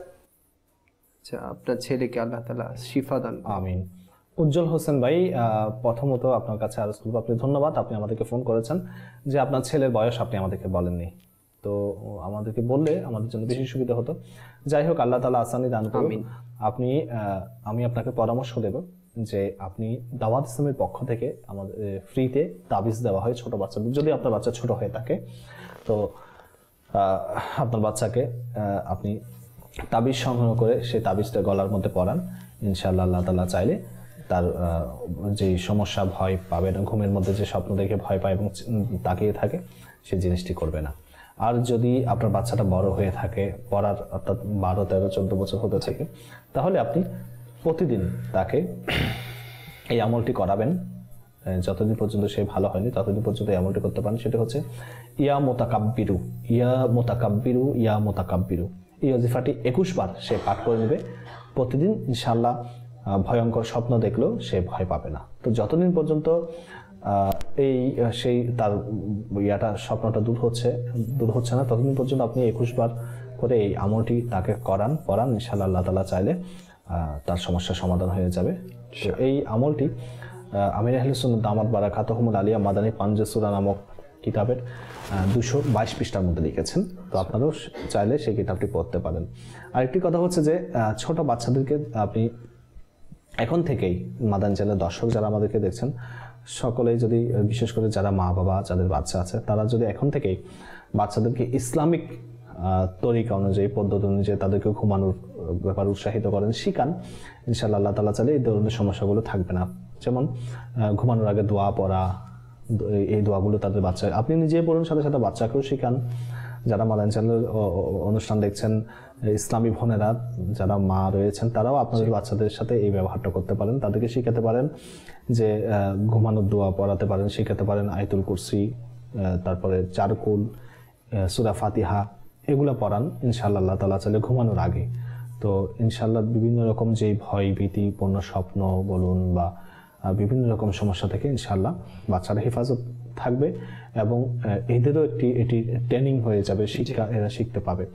S2: আচ্ছা, আপনার ছেলেকে আল্লাহ তাআলা শিফা দান।
S4: আমিন। উজ্জ্বল হোসেন ভাই, প্রথমত আপনার কাছে আরজ করব, আপনি ধন্যবাদ, আপনি আমাদেরকে ফোন করেছেন, যে আপনার ছেলের বয়স আপনি আমাদেরকে বলেননি, তো আমাদেরকে বললে আমাদের জন্য বেশি সুবিধা হতো। যাই হোক, আল্লাহ তাআলা আসানি দান করুন। আপনি আমি আপনাকে পরামর্শ দেব যে আপনি দাওয়াত ইসলামের পক্ষ থেকে আমাদের ফ্রিতে তাবিজ দেওয়া হয় ছোট বাচ্চাদের। যদি আপনার বাচ্চা ছোট হয়ে থাকে তো আপনার বাচ্চাকে আপনি তাবিজ সংগ্রহ করে সেই তাবিজটা গলার মধ্যে পরান। ইনশাআল্লাহ আল্লাহ তাআলা চাইলে তার যে সমস্যা, ভয় পাবে না, ঘুমের মধ্যে যে স্বপ্ন দেখে ভয় পায় এবং তাকিয়ে থাকে, সেই জিনিসটি করবে না। আর যদি আপনার বাচ্চাটা বড় হয়ে থাকে, পড়ার অর্থাৎ 12, 13, 14 বছর হতে থাকে, তাহলে আপনি প্রতিদিন তাকে এই আমলটি করাবেন। যতদিন পর্যন্ত সে ভালো হয়নি ততদিন পর্যন্ত এই আমলটি করতে পারেন। সেটা হচ্ছে ইয়া মুতাকাব্বিরু, ইয়া মুতাকাব্বিরু, ইয়া মুতাকাব্বিরু। এই ওজিফাটি 21 বার সে পাঠ করে নেবে প্রতিদিন। ইনশাআল্লাহ ভয়ঙ্কর স্বপ্ন দেখলেও সে ভয় পাবে না। তো যতদিন পর্যন্ত এই সেই তার ইয়াটা স্বপ্নটা দূর হচ্ছে না, ততদিন পর্যন্ত আপনি 21 বার করে এই আমলটি তাকে পড়ান, ইনশাআল্লাহ আল্লাহ তাআলা চাইলে তার সমস্যার সমাধান হয়ে যাবে। তো এই আমলটি আমির আহলে সুন্নাত দামাত বারাকাতুহুমুল আলিয়া মাদানী পাঞ্জে সূরা নামক কিতাবের 222 পৃষ্ঠার মধ্যে লিখেছেন। তো আপনারাও চাইলে সেই কিতাবটি পড়তে পারেন। আরেকটি কথা হচ্ছে যে ছোট বাচ্চাদেরকে আপনি এখন থেকেই, মাদানী চ্যানেলের দর্শক যারা আমাদেরকে দেখছেন সকলেই যদি, বিশেষ করে যারা মা বাবা যাদের বাচ্চা আছে, তারা যদি এখন থেকেই বাচ্চাদেরকে ইসলামিক তরিকা অনুযায়ী, পদ্ধতি অনুযায়ী তাদেরকে ঘুমানোর ব্যাপারে উৎসাহিত করেন, শিখান, ইনশাআল্লাহ আল্লাহ তাআলা চাইলে এই ধরনের সমস্যাগুলো থাকবে না। যেমন ঘুমানোর আগে দোয়া পড়া, এই দোয়াগুলো তাদের বাচ্চা আপনি নিজে পড়ুন, সাথে সাথে বাচ্চাকেও শিখান। যারা মাদানী চ্যানেলের অনুষ্ঠান দেখছেন, ইসলামী বোনেরা যারা মা রয়েছেন, তারাও আপনাদের বাচ্চাদের সাথে এই ব্যবহারটা করতে পারেন, তাদেরকে শিখাতে পারেন যে ঘুমানোর দোয়া পড়াতে পারেন, শিখাতে পারেন আয়াতুল কুরসি, তারপরে চারকুল, সূরা ফাতিহা, এগুলো পড়ান ইনশাআল্লাহ আল্লাহ তাআলা চাইলে ঘুমানোর আগে। তো ইনশাআল্লাহ বিভিন্ন রকম যেই ভয় ভীতিপূর্ণ স্বপ্ন বলুন বা বিভিন্ন রকম সমস্যা থেকে ইনশাআল্লাহ বাচ্চারা হেফাজত থাকবে এবং এদেরও এটি ট্রেনিং হয়ে যাবে, এরা শিখতে পাবে।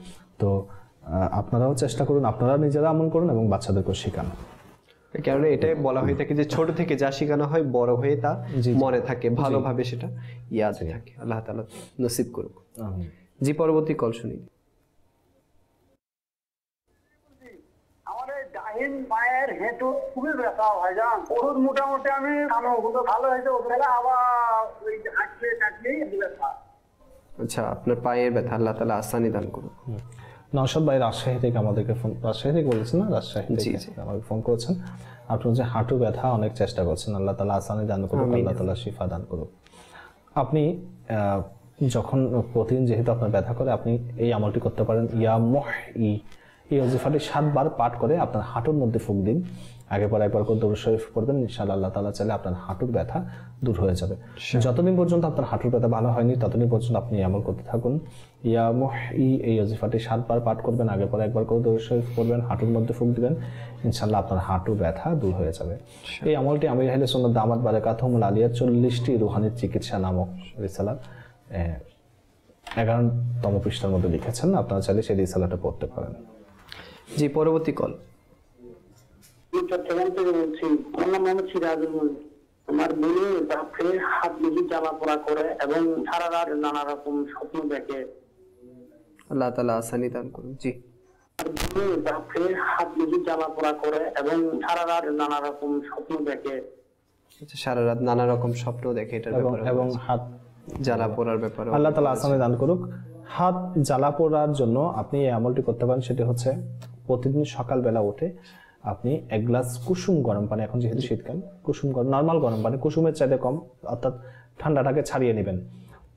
S4: তো আপনারাও চেষ্টা করুন, আপনারা নিজেরা আমল করুন এবং বাচ্চাদেরকেও শেখান।
S2: কারণ এটাই বলা হয়ে থাকে যে ছোট থেকে যা শেখানো হয় বড় হয়ে তা মনে থাকে, ভালোভাবে সেটা ইয়াদ থাকে। আল্লাহ তাআলা নসিব করুক। জি, পরবর্তী কল শুনি।
S8: আমার এই ডাহিন মায়ের হেঁটু খুবই ব্যথা ভাইজান, ওষুধ মোটামুটি আমি খানো, ওগুলো ভালো হয়েছে, ওখানে আবার ওই হাঁটলে কাটলেই ব্যথা।
S2: আচ্ছা, আপনার পায়ের ব্যথা, আল্লাহ তাআলা আসানি দান করুন।
S4: নওশাদ ভাই রাজশাহী থেকে আমাদেরকে রাজশাহী থেকে বলেছেন না, রাজশাহী থেকে আমাকে ফোন করেছেন। আপনি যে হাঁটু ব্যথা অনেক চেষ্টা করছেন, আল্লাহ তাআলা আসানি দান করুক, আল্লাহ তাআলা শিফা দান করুক। আপনি যখন প্রতিদিন যেহেতু আপনার ব্যথা করে, আপনি এই আমলটি করতে পারেন। ইয়া মুহয়ি, এই ওজিফাটি 7 বার পাঠ করে আপনার হাঁটুর মধ্যে ফুঁক দিন, আগে পরে একবার করে দরুদ শরীফ পড়বেন, ইনশাআল্লাহ আল্লাহ তাআলা চাইলে আপনার হাঁটুর ব্যথা দূর হয়ে যাবে। যতদিন পর্যন্ত আপনার হাঁটুর ব্যথা ভালো হয়নি ততদিন পর্যন্ত আপনি আমল করতে থাকুন। ইয়া মুহয়ি, এই ওজিফাটি 7 বার পাঠ করবেন, আগে পরে একবার করে দরুদ শরীফ পড়বেন, হাঁটুর মধ্যে ফুঁক দিবেন, ইনশাআল্লাহ আপনার হাঁটু ব্যথা দূর হয়ে যাবে। এই আমলটি আমির আহলে সুন্নাত দামাত বারাকাতুহুমুল আলিয়া 40টি রুহানি চিকিৎসা নামক রিসালা 11তম পৃষ্ঠার মধ্যে লিখেছেন, আপনারা চাইলে সেই রিসালাটা পড়তে পারেন।
S2: জি, পরবর্তী কল।
S6: চট্টগ্রাম থেকে বলছি, আমার নাম মোহাম্মদ সিরাজুল মনির। আমার বোনের বাপে হাত বেশি জ্বালা পোড়া করে এবং সারা রাত নানা রকম স্বপ্ন দেখে।
S2: আল্লাহ তাআলা আসানি দান করুন। জি,
S6: বোনের বাপে হাত বেশি জ্বালা পোড়া করে এবং সারা রাত নানা রকম স্বপ্ন দেখে।
S2: আচ্ছা, সারা রাত নানা রকম স্বপ্ন দেখে, এটার ব্যাপারে
S4: এবং হাত
S2: জ্বালা পোড়ার ব্যাপারে
S4: আল্লাহ তাআলা আসানি দান করুক। হাত জ্বালা পোড়ার জন্য আপনি এই আমলটি করতে পারেন। সেটি হচ্ছে প্রতিদিন সকালবেলা উঠে আপনি 1 গ্লাস কুসুম গরম পানি, এখন যেহেতু শীতকাল, কুসুম গরম নর্মাল গরম পানি, কুসুমের চাইতে কম, অর্থাৎ ঠান্ডাটাকে ছাড়িয়ে নেবেন।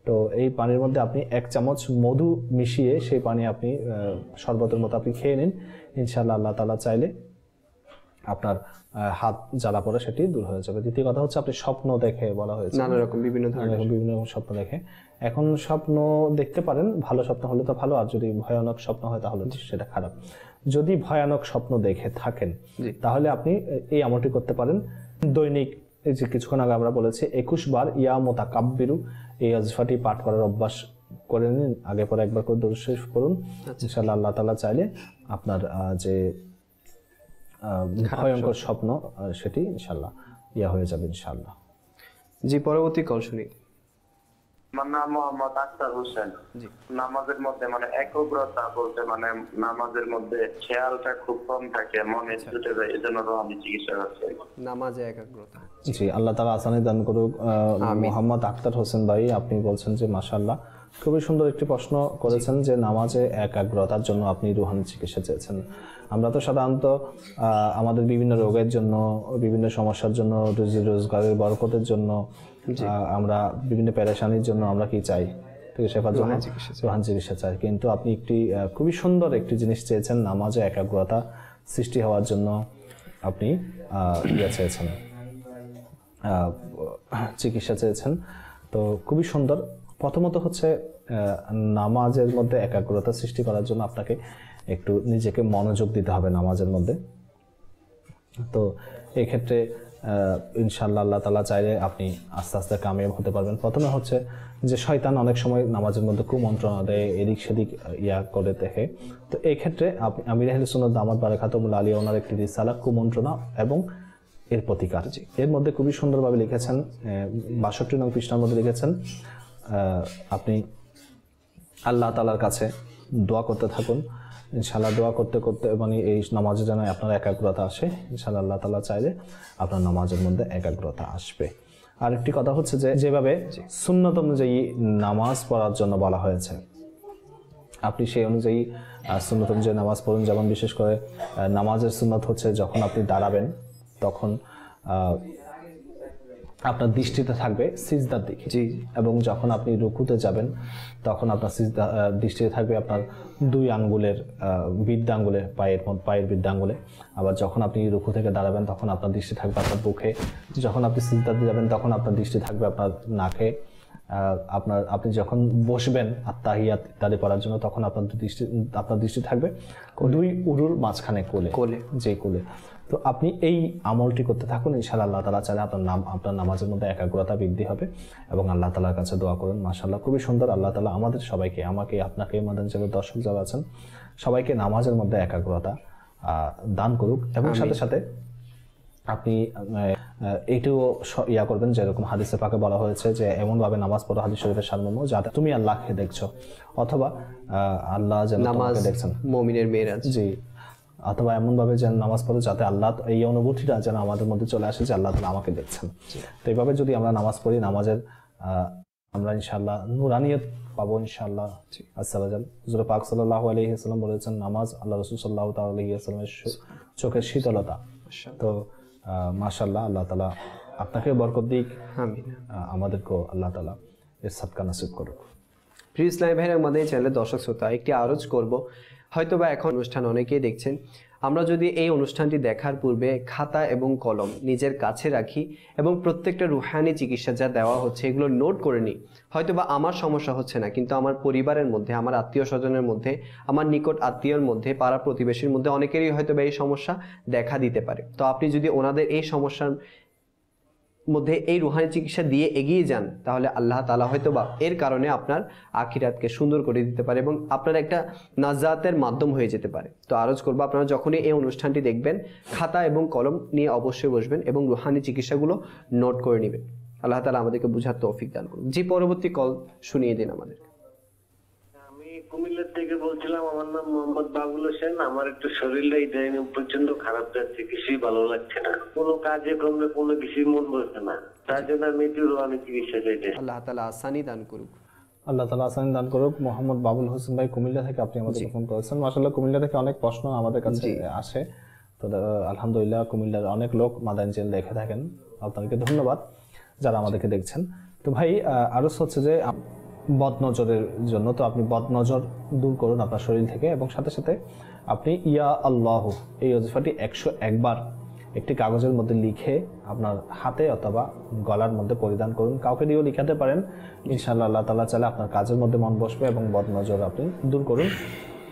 S4: তো এই পানির মধ্যে আপনি 1 চামচ মধু মিশিয়ে সেই পানি আপনি শরবতের মতো আপনি খেয়ে নিন, ইনশাআল্লাহ আল্লাহ তাআলা চাইলে আপনার হাত জ্বালা পড়া সেটি দূর হয়ে যাবে। দ্বিতীয় কথা হচ্ছে আপনি স্বপ্ন দেখে, বলা হয়েছে
S2: নানা রকম বিভিন্ন
S4: রকম স্বপ্ন দেখে। এখন স্বপ্ন দেখতে পারেন, ভালো স্বপ্ন হলে তো ভালো, আর যদি ভয়ানক স্বপ্ন হয় তাহলে সেটা খারাপ। যদি ভয়ানক স্বপ্ন দেখে থাকেন তাহলে আপনি এই আমলটি করতে পারেন। দৈনিক, এই যে কিছুক্ষণ আগে আমরা বলেছি 21 বার ইয়া মুতাকাব্বিরু, এই ওজিফাটি পাঠ করার অভ্যাস করে নিন, আগে পরে একবার করে দরুদ শরীফ পড়ুন, ইনশাআল্লাহ আল্লাহ তাআলা চাইলে আপনার যে ভয়ঙ্কর স্বপ্ন সেটি ইনশাআল্লাহ ইয়া হয়ে যাবে ইনশাআল্লাহ।
S2: জি, পরবর্তী কল শুনি।
S5: আমার নাম মোহাম্মদ আক্তার হোসেন। নামাজের মধ্যে মানে একাগ্রতা বলতে মানে নামাজের মধ্যে খেয়ালটা খুব কম থাকে, মনে ছুটে যায়, এজন্য আমি চিকিৎসা করছি।
S2: নামাজে একাগ্রতা,
S4: জি, আল্লাহ তাআলা আসানি দান করুক। মোহাম্মদ আক্তার হোসেন ভাই, আপনি বলছেন যে মাশাআল্লাহ খুবই সুন্দর একটি প্রশ্ন করেছেন যে নামাজে একাগ্রতার জন্য আপনি রুহানি চিকিৎসা চেয়েছেন। আমরা তো সাধারণত আমাদের বিভিন্ন রোগের জন্য, বিভিন্ন সমস্যার জন্য, রুজি রোজগারের বরকতের জন্য, আমরা বিভিন্ন পেরেশানির জন্য আমরা কি চাই? সেবার জন্য রুহানি চিকিৎসা চাই। কিন্তু আপনি একটি খুবই সুন্দর একটি জিনিস চেয়েছেন, নামাজে একাগ্রতা সৃষ্টি হওয়ার জন্য আপনি চেয়েছেন, চিকিৎসা চেয়েছেন। তো খুবই সুন্দর। প্রথমত হচ্ছে নামাজের মধ্যে একাগ্রতা সৃষ্টি করার জন্য আপনাকে একটু নিজেকে মনোযোগ দিতে হবে নামাজের মধ্যে। তো এই ক্ষেত্রে ইনশাআল্লাহ আল্লাহ তাআলা চাইলে আপনি আস্তে আস্তে কামিয়াব হতে পারবেন। প্রথমে হচ্ছে যে শয়তান অনেক সময় নামাজের মধ্যে কুমন্ত্রণা দেয়, এদিক সেদিক করে দেখে। তো এই ক্ষেত্রে আমির আহলে সুন্নাত দামাত বারাকাতুহুল আলিয়া ওনার একটি রিসালা কুমন্ত্রণা এবং এর প্রতিকার, এর মধ্যে খুবই সুন্দরভাবে লিখেছেন, ৬২ নং পৃষ্ঠার মধ্যে লিখেছেন আপনি আল্লাহ তাআলার কাছে দোয়া করতে থাকুন। ইনশাআল্লাহ দোয়া করতে করতে মানে এই নামাজে যেন আপনার একাগ্রতা আসে। ইনশাআল্লাহ আল্লাহ তাআলা চাইলে আপনার নামাজের মধ্যে একাগ্রতা আসবে। আরেকটি কথা হচ্ছে যে যেভাবে সুন্নত অনুযায়ী নামাজ পড়ার জন্য বলা হয়েছে, আপনি সেই অনুযায়ী সুন্নত অনুযায়ী নামাজ পড়ুন। যেমন বিশেষ করে নামাজের সুন্নত হচ্ছে যখন আপনি দাঁড়াবেন তখন আপনার দৃষ্টিতে থাকবে সিজদার দিকে, এবং যখন আপনি রুকুতে যাবেন তখন আপনার দৃষ্টিতে থাকবে আপনার 2 আঙ্গুলের বৃদ্ধাঙ্গুলে, পায়ের বৃদ্ধাঙ্গুলে। আবার যখন আপনি রুকু থেকে দাঁড়াবেন তখন আপনার দৃষ্টি থাকবে আপনার বুকে। যখন আপনি সিজদাতে যাবেন তখন আপনার দৃষ্টি থাকবে আপনার নাকে। আপনি যখন বসবেন আত্তাহিয়াত ইত্যাদি পড়ার জন্য তখন আপনার দৃষ্টি থাকবে 2 উরুর মাঝখানে কোলে, যে কোলে। তো আপনি এই আমলটি করতে থাকুন। ইনশাআল্লাহ আল্লাহ তাআলা চাইলে আপনার নামাজের মধ্যে একাগ্রতা বৃদ্ধি হবে এবং আল্লাহ তাআলার কাছে দোয়া করুন। মাশাআল্লাহ খুবই সুন্দর। আল্লাহ তাআলা আমাদের সবাইকে, আমাকে, আপনাকে, মাদানী চ্যানেলের দর্শক যারা আছেন সবাইকে নামাজের মধ্যে একাগ্রতা দান করুক। এবং সাথে সাথে আপনি এইটাও করবেন, যেরকম হাদিসে পাকে বলা হয়েছে যে এমনভাবে নামাজ পড়ো, হাদিস শরীফের সারমর্ম, যাতে তুমি আল্লাহকে দেখছো অথবা আল্লাহ যেন তোমাকে দেখছেন,
S2: মুমিনের মেরাজ।
S4: জি, অথবা এমনভাবে যেন নামাজ পড়ো যাতে আল্লাহ, এই অনুভূতিটা যেন আমাদের মধ্যে চলে আসে যে আল্লাহ তাআলা আমাকে দেখছেন। তো এইভাবে যদি আমরা নামাজ পড়ি, নামাজের আমরা ইনশাআল্লাহ নুরানিয়ত পাবো ইনশাআল্লাহ। আসসালাম হুজুর পাক সাল্লাল্লাহু আলাইহি ওয়াসাল্লাম বলেছেন নামাজ আল্লাহ রাসূল সাল্লাল্লাহু আলাইহি ওয়াসাল্লামের চোখের শীতলতা। তো মাশাআল্লাহ আল্লাহ তাআলা আপনাকে বরকত দিক, আমিন। আমাদেরকেও আল্লাহ তাআলা এর সাদকা নসিব করুক।
S2: প্রিয় ইসলামী ভাইয়ের আমাদের চ্যানেলের দর্শক শ্রোতা, একটি আরজ করব। হয়তোবা এখন অনুষ্ঠান অনেকেই দেখছেন, আমরা যদি এই অনুষ্ঠানটি দেখার পূর্বে খাতা এবং কলম নিজের কাছে রাখি এবং প্রত্যেকটা রুহানি চিকিৎসা যা দেওয়া হচ্ছে এগুলো নোট করে নিই, হয়তোবা আমার সমস্যা হচ্ছে না, কিন্তু আমার পরিবারের মধ্যে, আমার আত্মীয় স্বজনের মধ্যে, আমার নিকট আত্মীয়র মধ্যে, পাড়া প্রতিবেশীর মধ্যে অনেকেরই হয়তোবা এই সমস্যা দেখা দিতে পারে। তো আপনি যদি ওনাদের এই সমস্যার মধ্যে এই রুহানি চিকিৎসা দিয়ে এগিয়ে যান, তাহলে আল্লাহ তাআলা হয়তোবা এর কারণে আপনার আখিরাতকে সুন্দর করে দিতে পারে এবং আপনার একটা নাজাতের মাধ্যম হয়ে যেতে পারে। তো আরজ করবো, আপনারা যখনই এই অনুষ্ঠানটি দেখবেন খাতা এবং কলম নিয়ে অবশ্যই বসবেন এবং রুহানি চিকিৎসাগুলো নোট করে নেবেন। আল্লাহ তাআলা আমাদেরকে বুঝার তৌফিক দান করুন। জি, পরবর্তী কল শুনিয়ে দিন আমাদের।
S7: আমি কুমিল্লা থেকে বলছিলাম, আমার নাম মোহাম্মদ বাবুল হোসেন। আমার একটু শরীরটা ইদানিং প্রচন্ড খারাপ যাচ্ছে, কিছুই ভালো লাগছে না, কোনো কাজে কমলে কোনো কিছুই মন বসছে না, তার জন্য আমি একটু রুহানি চিকিৎসা চাইতে।
S2: আল্লাহ তাআলা আসানি দান করুক।
S4: আল্লাহ তাআলা আসানি দান করুক। মোহাম্মদ বাবুল হোসেন ভাই কুমিল্লা থেকে আপনি আমাদের ফোন করেছেন। মাশাআল্লাহ কুমিল্লা থেকে অনেক প্রশ্ন আমাদের কাছে আসে। তো আলহামদুলিল্লাহ কুমিল্লার অনেক লোক মাদানী চ্যানেল দেখে থাকেন, আপনাদেরকে ধন্যবাদ যারা আমাদেরকে দেখছেন। তো ভাই আরো হচ্ছে যে বদনজরের জন্য, তো আপনি বদনজর দূর করুন আপনার শরীর থেকে এবং সাথে সাথে আপনি ইয়া আল্লাহ এই ওজিফাটি 101 বার একটি কাগজের মধ্যে লিখে আপনার হাতে অথবা গলার মধ্যে পরিধান করুন। কাউকে দিয়েও লিখাতে পারেন। ইনশাআল্লাহ আল্লাহ তাআলা চাইলে আপনার কাজের মধ্যে মন বসবে এবং বদনজর আপনি দূর করুন।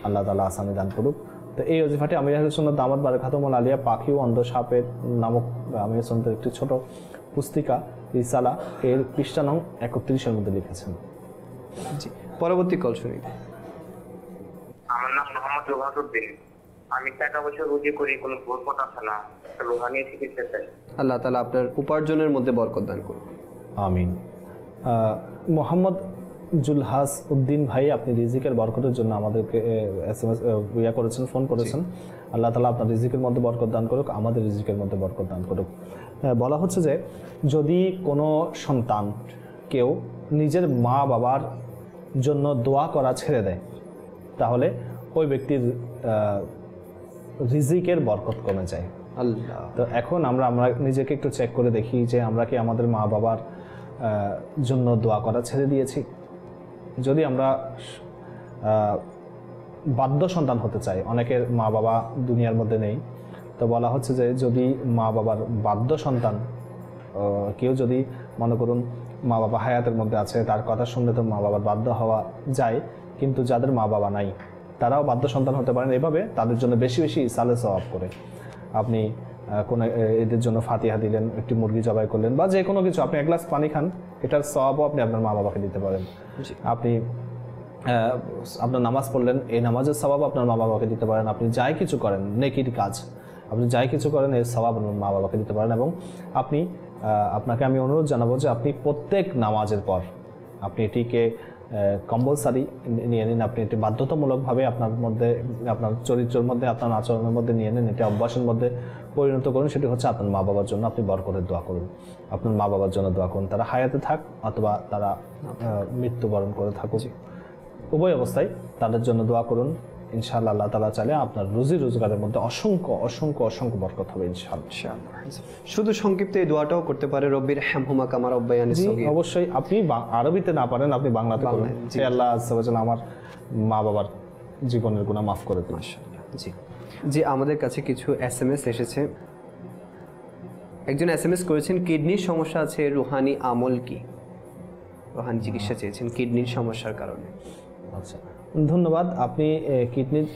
S4: আল্লাহ তাআলা আসানি দান করুক। তো এই ওজিফাটি আমির আহলে সুন্নাত দামাত বারাকাতুহুল আলিয়া পাখি ও অন্ধ সাপের নামক আমির সুন্নাতের একটি ছোট পুস্তিকা রিসালা এর পৃষ্ঠা নং 31-এর মধ্যে লিখেছেন।
S2: জি, পরবর্তী কল শুনি।
S7: আমার নাম মোহাম্মদ রোহাতুদ্দিন। আমি টাকা পয়সা রুজি করি, কোনো বরকত আছে না, রুহানি চিকিৎসা চাই।
S2: আল্লাহ তাআলা আপনার উপার্জনের মধ্যে বরকত দান করুন।
S4: আমিন। মোহাম্মদ জুলহাস উদ্দিন ভাই, আপনি রিজিকের বরকতের জন্য আমাদেরকে SMS করেছেন, ফোন করেছেন। আল্লাহ তাআলা আপনার রিজিকের মধ্যে বরকত দান করুক, আমাদের রিজিকের মধ্যে বরকত দান করুক। বলা হচ্ছে যে যদি কোনো সন্তান কেউ নিজের মা বাবার জন্য দোয়া করা ছেড়ে দেয়, তাহলে ওই ব্যক্তির রিজিকের বরকত কমে যায়।
S2: আল্লাহ।
S4: তো এখন আমরা নিজেকে একটু চেক করে দেখি যে আমরা কি আমাদের মা বাবার জন্য দোয়া করা ছেড়ে দিয়েছি। যদি আমরা বাধ্য সন্তান হতে চাই, অনেকের মা বাবা দুনিয়ার মধ্যে নেই, তো বলা হচ্ছে যে যদি মা বাবার বাধ্য সন্তান কেউ যদি মনে করুন মা বাবা হায়াতের মধ্যে আছে, তার কথা শুনলে তো মা বাবার বাধ্য হওয়া যায়, কিন্তু যাদের মা বাবা নাই তারাও বাধ্য সন্তান হতে পারেন। এভাবে তাদের জন্য বেশি বেশি ইসালে সওয়াব করে আপনি কোনো এদের জন্য ফাতিহা দিলেন, একটি মুরগি জবাই করলেন, বা যে কোনো কিছু, আপনি এক গ্লাস পানি খান, এটার সওয়াবও আপনি আপনার মা বাবাকে দিতে পারেন। আপনি আপনার নামাজ পড়লেন, এই নামাজের সওয়াব আপনার মা বাবাকে দিতে পারেন। আপনি যাই কিছু করেন নেকির কাজ, আপনি যাই কিছু করেন এর সওয়াব আপনার মা বাবাকে দিতে পারেন। এবং আপনি আপনাকে আমি অনুরোধ জানাবো যে আপনি প্রত্যেক নামাজের পর আপনি এটিকে কম্পালসারি নিয়ে নিন, আপনি এটি বাধ্যতামূলকভাবে আপনার মধ্যে, আপনার চরিত্রের মধ্যে, আপনার আচরণের মধ্যে নিয়ে নিন, এটি অভ্যাসের মধ্যে পরিণত করুন। সেটি হচ্ছে আপনার মা বাবার জন্য আপনি বরকতের দোয়া করুন, আপনার মা বাবার জন্য দোয়া করুন, তারা হায়াতে থাক অথবা তারা মৃত্যুবরণ করে থাকুক, উভয় অবস্থায় তাদের জন্য দোয়া করুন। ইনশাআল্লাহ আল্লাহ তাআলা চাইলে আপনার রুজি রোজগারের মধ্যে অসংখ্য অসংখ্য অসংখ্য বরকত হবে ইনশাআল্লাহ।
S2: শুধু সংক্ষিপ্ত এই দোয়াটাও করতে পারে, রব্বির হামহুমা কামা রাব্বায়ানি সগীরা।
S4: অবশ্যই আপনি আরবিতে না পারেন, আপনি বাংলাতে করুন, হে আল্লাহ আজ্জা ওয়া জাল্লা আমার মা বাবার জীবনের গুনাহ মাফ করে দিন।
S2: জি জি, আমাদের কাছে কিছু এসএমএস এসেছে। একজন এসএমএস করেছেন, কিডনির সমস্যা আছে, রুহানি আমল কি? রুহানি চিকিৎসা চেয়েছেন কিডনির সমস্যার কারণে।
S4: আচ্ছা, ধন্যবাদ। আপনি কিডনির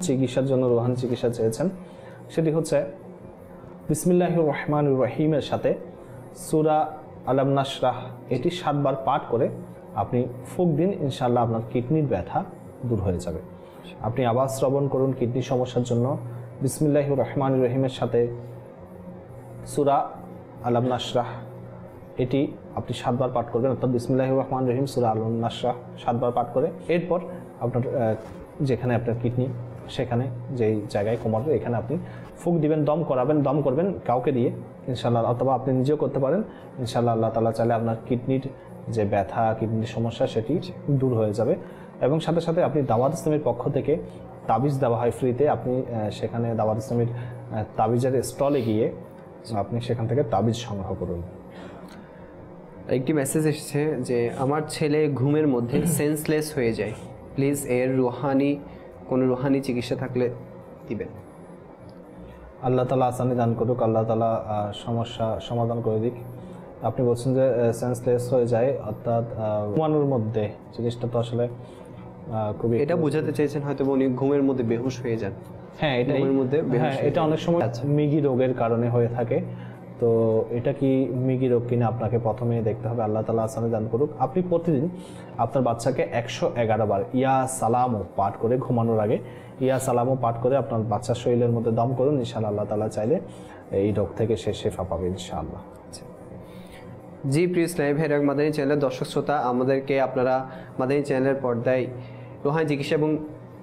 S4: চিকিৎসার জন্য রুহানি চিকিৎসা চেয়েছেন, সেটি হচ্ছে বিসমিল্লাহির রহমানির রহিমের সাথে সূরা আলাম নাশরাহ এটি 7 বার পাঠ করে আপনি ফুঁক দিন, ইনশাআল্লাহ আপনার কিডনির ব্যথা দূর হয়ে যাবে। আপনি আবার শ্রবণ করুন কিডনির সমস্যার জন্য বিসমিল্লাহির রহমানির রহিমের সাথে সূরা আলাম নাশরাহ এটি আপনি 7 বার পাঠ করবেন, অর্থাৎ বিসমিল্লাহির রহমানির রহিম সূরা আলাম নাশরাহ 7 বার পাঠ করে এরপর আপনার যেখানে আপনার কিডনি সেখানে যেই জায়গায় কোমরে এখানে আপনি ফুঁক দিবেন, দম করাবেন, দম করবেন কাউকে দিয়ে ইনশাআল্লাহ, অথবা আপনি নিজেও করতে পারেন। ইনশাআল্লাহ আল্লাহ তাআলা চাইলে আপনার কিডনির যে ব্যথা, কিডনির সমস্যা সেটি দূর হয়ে যাবে। এবং সাথে সাথে আপনি দাওয়াত ইসলামের পক্ষ থেকে তাবিজ দেওয়া হয় ফ্রিতে, আপনি সেখানে দাওয়াত ইসলামের তাবিজের স্টলে গিয়ে আপনি সেখান থেকে তাবিজ সংগ্রহ করুন।
S2: একটি মেসেজ এসেছে যে আমার ছেলে ঘুমের মধ্যে সেন্সলেস হয়ে যায়, প্লিজ এর কোনো রুহানি চিকিৎসা থাকলে দিবেন।
S4: আল্লাহ তাআলা আসানি দান করুক, আল্লাহ তাআলা সমস্যা সমাধান করে দিক। আপনি বলছেন যে সেন্সলেস হয়ে যায়, অর্থাৎ ঘুমানোর মধ্যে, জিনিসটা তো আসলে খুবই,
S2: এটা বোঝাতে চেয়েছেন হয়তো উনি ঘুমের মধ্যে বেহুশ হয়ে যান।
S4: হ্যাঁ, এটা
S2: ঘুমের মধ্যে বেহুশ,
S4: এটা অনেক সময় মৃগী রোগের কারণে হয়ে থাকে। তো এটা কি মৃগী রোগ কিনা আপনাকে প্রথমে দেখতে হবে। আল্লাহ তাআলা আসানি দান করুক। আপনি প্রতিদিন আপনার বাচ্চাকে 111 বার ইয়া সালামও পাঠ করে ঘুমানোর আগে ইয়া সালামও পাঠ করে আপনার বাচ্চার শরীরের মধ্যে দম করুন, ইনশাআল্লাহ আল্লাহ তাআলা চাইলে এই রোগ থেকে সে শেফা পাবে ইনশাআল্লাহ।
S2: জি প্রিয় ইসলামী ভাইরা, মাদানী চ্যানেলের দর্শক শ্রোতা, আমাদেরকে আপনারা মাদানী চ্যানেলের পর্দায় রুহানি চিকিৎসা এবং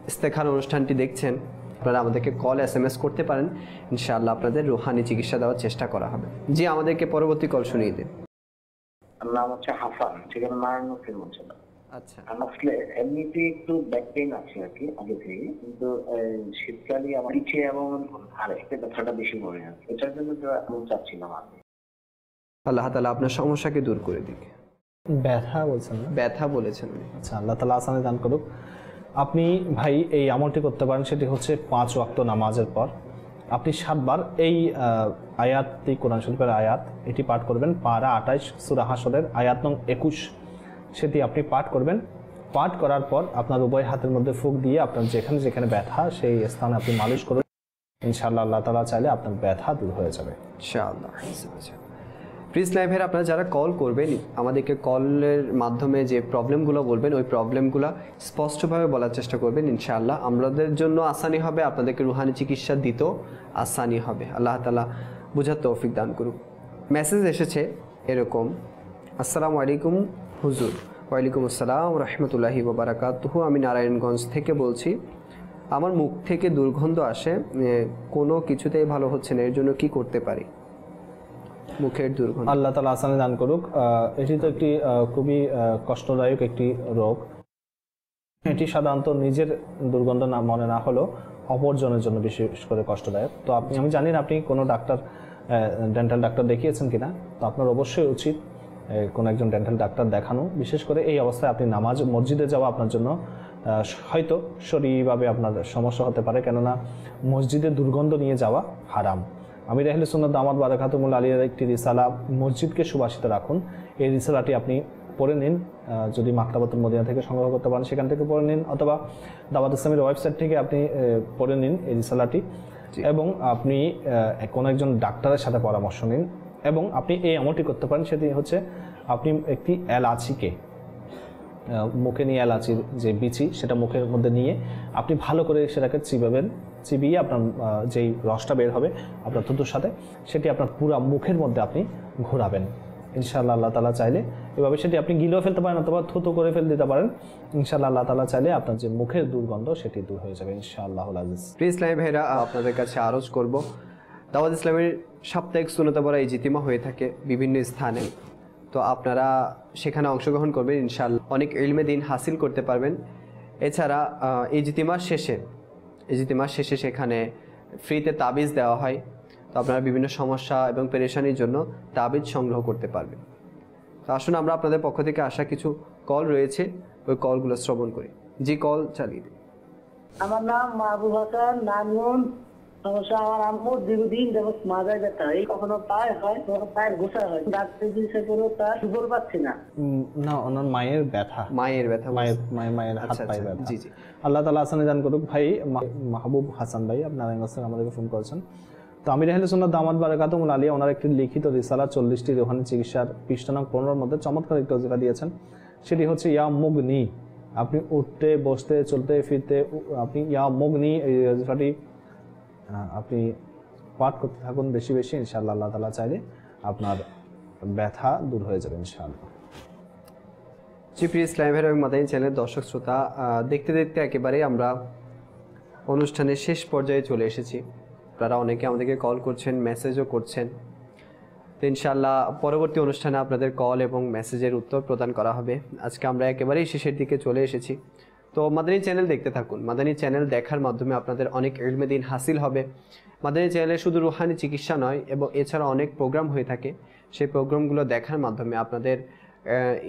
S2: ইস্তেখার অনুষ্ঠানটি দেখছেন, আপনারা আমাদেরকে কল SMS করতে পারেন, ইনশাআল্লাহ আপনাদের রুহানি চিকিৎসা দেওয়ার চেষ্টা করা হবে। জি, আমাদেরকে পরবর্তী কল শুনিয়ে দিন।
S9: নাম হচ্ছে হাসান, ঠিকানা নারায়ণগঞ্জের মধ্যে।
S2: আচ্ছা,
S9: আসলে এমনিতে একটু ব্যাক পেইন আছে আর কি আগে থেকে, কিন্তু শীতকালে আমার পিছে এবং ঘাড়ে ব্যথাটা বেশি মনে হয়, এটার জন্য আমি চাচ্ছিলাম আর কি।
S2: আল্লাহ তাআলা আপনার সমস্যাকে দূর করে দিক।
S4: ব্যথা বলছেন না?
S2: ব্যথা বলেছেন।
S4: আচ্ছা, আল্লাহ তাআলা আসানি দান করুক। আপনি ভাই এই আমলটি করতে পারেন, সেটি হচ্ছে 5 ওয়াক্ত নামাজের পর আপনি 7 বার এই আয়াতটি, কোরআন শরীফের আয়াত, এটি পাঠ করবেন। পারা 28 সূরা হাশরের আয়াত নং 21 সেটি আপনি পাঠ করবেন। পাঠ করার পর আপনার উভয় হাতের মধ্যে ফুঁক দিয়ে আপনার যেখানে যেখানে ব্যথা সেই স্থানে আপনি মালিশ করুন, ইনশাআল্লাহ আল্লাহ তাআলা চাইলে আপনার ব্যথা দূর হয়ে যাবে
S2: ইনশাআল্লাহ। প্লিজ লাইভের আপনারা যারা কল করবেন, আমাদেরকে কলের মাধ্যমে যে প্রবলেমগুলো বলবেন ওই প্রবলেমগুলো স্পষ্টভাবে বলার চেষ্টা করবেন, ইনশাআল্লাহ আমাদের জন্য আসানি হবে, আপনাদেরকে রুহানি চিকিৎসা দিতেও আসানি হবে। আল্লাহ তাআলা বুঝার তৌফিক দান করুক। মেসেজ এসেছে এরকম, আসসালামু আলাইকুম হুজুর। ওয়ালাইকুম আসসালাম রহমতুল্লাহি ওয়া বারাকাতুহু। আমি নারায়ণগঞ্জ থেকে বলছি, আমার মুখ থেকে দুর্গন্ধ আসে, কোনো কিছুতেই ভালো হচ্ছে না, এর জন্য কি করতে পারি? মুখের দুর্গন্ধ।
S4: আল্লাহ তাআলা আসানি দান করুক। এটি তো একটি খুবই কষ্টদায়ক একটি রোগ। এটি সাধারণত নিজের দুর্গন্ধ না মনে না হলেও অপরজনের জন্য বিশেষ করে কষ্টদায়ক। তো আমি জানি না আপনি কোনো ডাক্তার, ডেন্টাল ডাক্তার দেখিয়েছেন কিনা। তো আপনার অবশ্যই উচিত কোনো একজন ডেন্টাল ডাক্তার দেখানো। বিশেষ করে এই অবস্থায় আপনি মসজিদে যাওয়া আপনার জন্য হয়তো শরীরভাবে আপনার সমস্যা হতে পারে, কেননা মসজিদে দুর্গন্ধ নিয়ে যাওয়া হারাম। আমির আহলে সুন্নাত দামাত বারাকাতুহুল আলিয়ার একটি রিসালা, মসজিদকে সুবাসিত রাখুন, এই রিসালাটি আপনি পড়ে নিন। যদি মাকতাবাতুল মদিনা থেকে সংগ্রহ করতে পারেন সেখান থেকে পড়ে নিন, অথবা দাওয়াত ইসলামের ওয়েবসাইট থেকে আপনি পড়ে নিন এই রিসালাটি। এবং আপনি কোনো একজন ডাক্তারের সাথে পরামর্শ নিন। এবং আপনি এই আমলটি করতে পারেন, সেটি হচ্ছে আপনি একটি এলাচিকে মুখে নিয়ে, এলাচির যে বিচি সেটা মুখের মধ্যে নিয়ে আপনি ভালো করে সেটাকে চিবিয়ে আপনার যেই রসটা বের হবে আপনার থুতুর সাথে, সেটি আপনার পুরো মুখের মধ্যে আপনি ঘোরাবেন ইনশাআল্লাহ। আল্লাহ তাআলা চাইলে এভাবে সেটি আপনি গিলেও ফেলতে পারেন অথবা থুতু করে ফেলে দিতে পারেন। ইনশাআল্লাহ আল্লাহ তাআলা চাইলে আপনার যে মুখের দুর্গন্ধ সেটি দূর হয়ে যাবে ইনশাআল্লাহুল আজিজ।
S2: প্রিয় ইসলামী ভাইরা, আপনাদের কাছে আরজ করব, দাওয়াত ইসলামের সাপ্তাহিক সুন্নতে পড়া ইজতিমা হয়ে থাকে বিভিন্ন স্থানে, তো আপনারা সেখানে অংশগ্রহণ করবেন ইনশাআল্লাহ, অনেক ইলমে দিন হাসিল করতে পারবেন। এছাড়া ইজতিমার শেষে সেখানে ফ্রিতে তাবিজ দেওয়া হয়, তো আপনারা বিভিন্ন সমস্যা এবং পেরেশানির জন্য তাবিজ সংগ্রহ করতে পারবেন। তো আসুন আমরা আপনাদের পক্ষ থেকে আসা কিছু কল রয়েছে, ওই কলগুলো শ্রবণ করি। জি, কল চালিয়ে দিন।
S10: আমার নাম মাহবুব হাসান নানুন। সমস্যা, আমার আম্মু দীর্ঘদিন যাবৎ মাজায় ব্যথা, এই কখনো পায়ে হয়, কখনো পায়ের গোসা হয়, ডাক্তার দিয়েছে করে তার সুবল পাচ্ছি না।
S4: না, ওনার মায়ের ব্যথা, মায়ের হাত পায়ে ব্যথা। জি জি, আল্লাহ তাআলা আসানে দান করুক। ভাই মাহবুব হাসান ভাই, আপনারা আমাদেরকে ফোন করেছেন। তো আমির আহলে সুন্নাত দামাত বারাকাতুহুল আলিয়া ওনার একটি লিখিত রিসালা 40টি রুহানি চিকিৎসার পৃষ্ঠা নং 15-র মধ্যে চমৎকার একটি ওজিফা দিয়েছেন, সেটি হচ্ছে ইয়া মুগনি। আপনি উঠতে বসতে চলতে ফিরতে আপনি ইয়া মুগনি এই ওজিফাটি আপনি পাঠ করতে থাকুন বেশি বেশি, ইনশাআল্লাহ আল্লাহ তাআলা চাইলে আপনার ব্যথা দূর হয়ে যাবে ইনশাআল্লাহ।
S2: জি, প্রিয় ইসলামী ভাইরা এবং মাদানী চ্যানেলের দর্শক শ্রোতা, দেখতে দেখতে একেবারেই আমরা অনুষ্ঠানের শেষ পর্যায়ে চলে এসেছি। আপনারা অনেকে আমাদেরকে কল করছেন, মেসেজও করছেন। তো ইনশাআল্লাহ পরবর্তী অনুষ্ঠানে আপনাদের কল এবং মেসেজের উত্তর প্রদান করা হবে। আজকে আমরা একেবারেই শেষের দিকে চলে এসেছি। তো মাদানী চ্যানেল দেখতে থাকুন। মাদানী চ্যানেল দেখার মাধ্যমে আপনাদের অনেক ইলমে দিন হাসিল হবে। মাদানী চ্যানেলে শুধু রুহানি চিকিৎসা নয়, এবং এছাড়া অনেক প্রোগ্রাম হয়ে থাকে। সেই প্রোগ্রামগুলো দেখার মাধ্যমে আপনাদের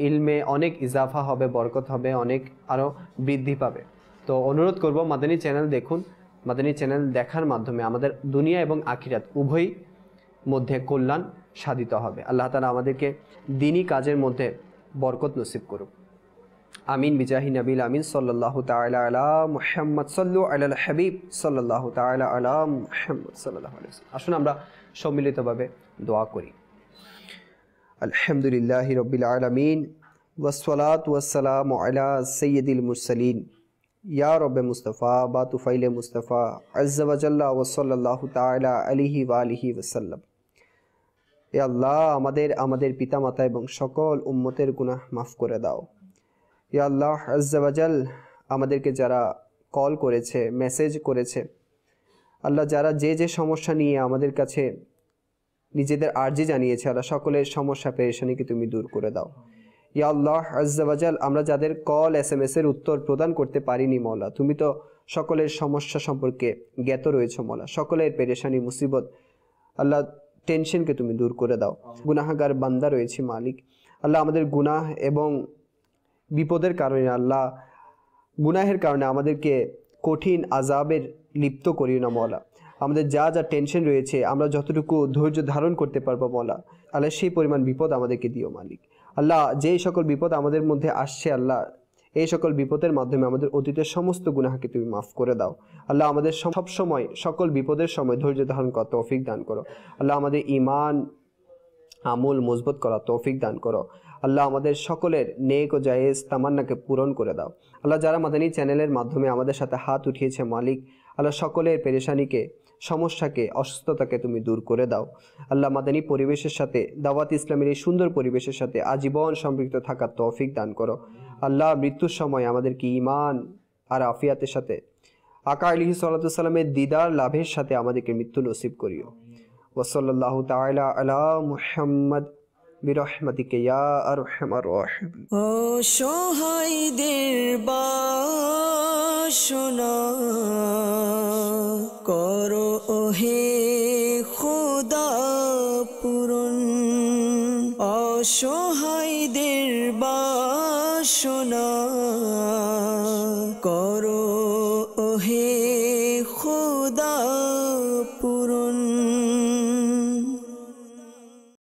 S2: ইলমে অনেক ইজাফা হবে, বরকত হবে, অনেক আরও বৃদ্ধি পাবে। তো অনুরোধ করব, মাদানী চ্যানেল দেখুন। মাদানী চ্যানেল দেখার মাধ্যমে আমাদের দুনিয়া এবং আখিরাত উভয় মধ্যে কল্যাণ সাধিত হবে। আল্লাহ তাআলা আমাদেরকে দ্বীনি কাজের মধ্যে বরকত নসিব করুক। আমিন বিজাহি নবিল আমিন সাল্লাল্লাহু তাআলা আলা মুহাম্মদ সাল্লু আলাল হাবিব সাল্লাল্লাহু তাআলা আলা মুহাম্মদ সাল্লাল্লাহু আলাইহি ওয়াসাল্লাম। আসুন আমরা সম্মিলিতভাবে দোয়া করি। আলহামদুলিল্লাহি রাব্বিল আলামিন ওয়াসসালাতু ওয়াসসালামু আলা সাইয়্যিদিল মুরসালিন ইয়া রব্বে মুস্তাফা বা তুফাইলে মুস্তাফা আজ্জা ওয়া জাল্লা ওয়া সাল্লাল্লাহু তাআলা আলাইহি ওয়া আলিহি ওয়াসাল্লাম। এ আল্লাহ, আমাদের পিতামাতা এবং সকল উম্মতের গুনাহ মাফ করে দাও। ইয়া আল্লাহ আজ্জা ওয়া জাল, আমাদেরকে যারা কল করেছে, মেসেজ করেছে, আল্লাহ যারা যে সমস্যা নিয়ে আমাদের কাছে নিজেদের আর্জি জানিয়েছে, আল্লাহ সকলের সমস্যা পেরেশানিকে তুমি দূর করে দাও। ইয়া আল্লাহ আজ্জা ওয়া জাল, আমরা যাদের কল SMS এর উত্তর প্রদান করতে পারিনি মওলা, তুমি তো সকলের সমস্যা সম্পর্কে জ্ঞাত রয়েছো মওলা। সকলের পেরেশানি মুসিবত আল্লাহ টেনশনকে তুমি দূর করে দাও। গুনাহগার বান্দা রয়েছে মালিক, আল্লাহ আমাদের গুনাহ এবং বিপদের কারণে, আল্লাহ গুনাহের কারণে আমাদেরকে কঠিন আযাবের লিপ্ত করিও না মওলা। আমাদের যা টেনশন রয়েছে আমরা যতটুকু ধৈর্য ধারণ করতে পারবো মওলা, আল্লাহ সেই পরিমাণ বিপদ আমাদেরকে দিও মালিক। আল্লাহ যেই সকল বিপদ আমাদের মধ্যে আসছে, আল্লাহ এই সকল বিপদের মাধ্যমে আমাদের অতীতের সমস্ত গুনাহকে তুমি মাফ করে দাও। আল্লাহ আমাদের সব সময় সকল বিপদের সময় ধৈর্য ধারণ করার তৌফিক দান করো। আল্লাহ আমাদের ঈমান আমল মজবুত করা তৌফিক দান করো। আল্লাহ আমাদের সকলের নেক ও জায়েজ তামান্নাকে পূরণ করে দাও। আল্লাহ যারা মাদানী চ্যানেলের মাধ্যমে আমাদের সাথে হাত উঠিয়েছে মালিক, আল্লাহ সকলের পেরেশানিকে, সমস্যাকে, অসুস্থতাকে তুমি দূর করে দাও। আল্লাহ মাদানী পরিবেশের সাথে, দাওয়াত ইসলামের এই সুন্দর পরিবেশের সাথে আজীবন সম্পৃক্ত থাকার তৌফিক দান করো। আল্লাহ মৃত্যুর সময় আমাদেরকে ঈমান আর আফিয়াতের সাথে আকা আলাইহিস সালাতু ওয়াস সালামের দিদার লাভের সাথে আমাদেরকে মৃত্যু নসিব করিও। ওয়া সাল্লাল্লাহু তাআলা আলা মুহাম্মদ বিরহমাতিকা ইয়া আরহামার রাহিমিন।
S1: অসহায়দের বাসনা করো ওহে খোদা পূরণ, অসহায়দের বাসনা করো ওহে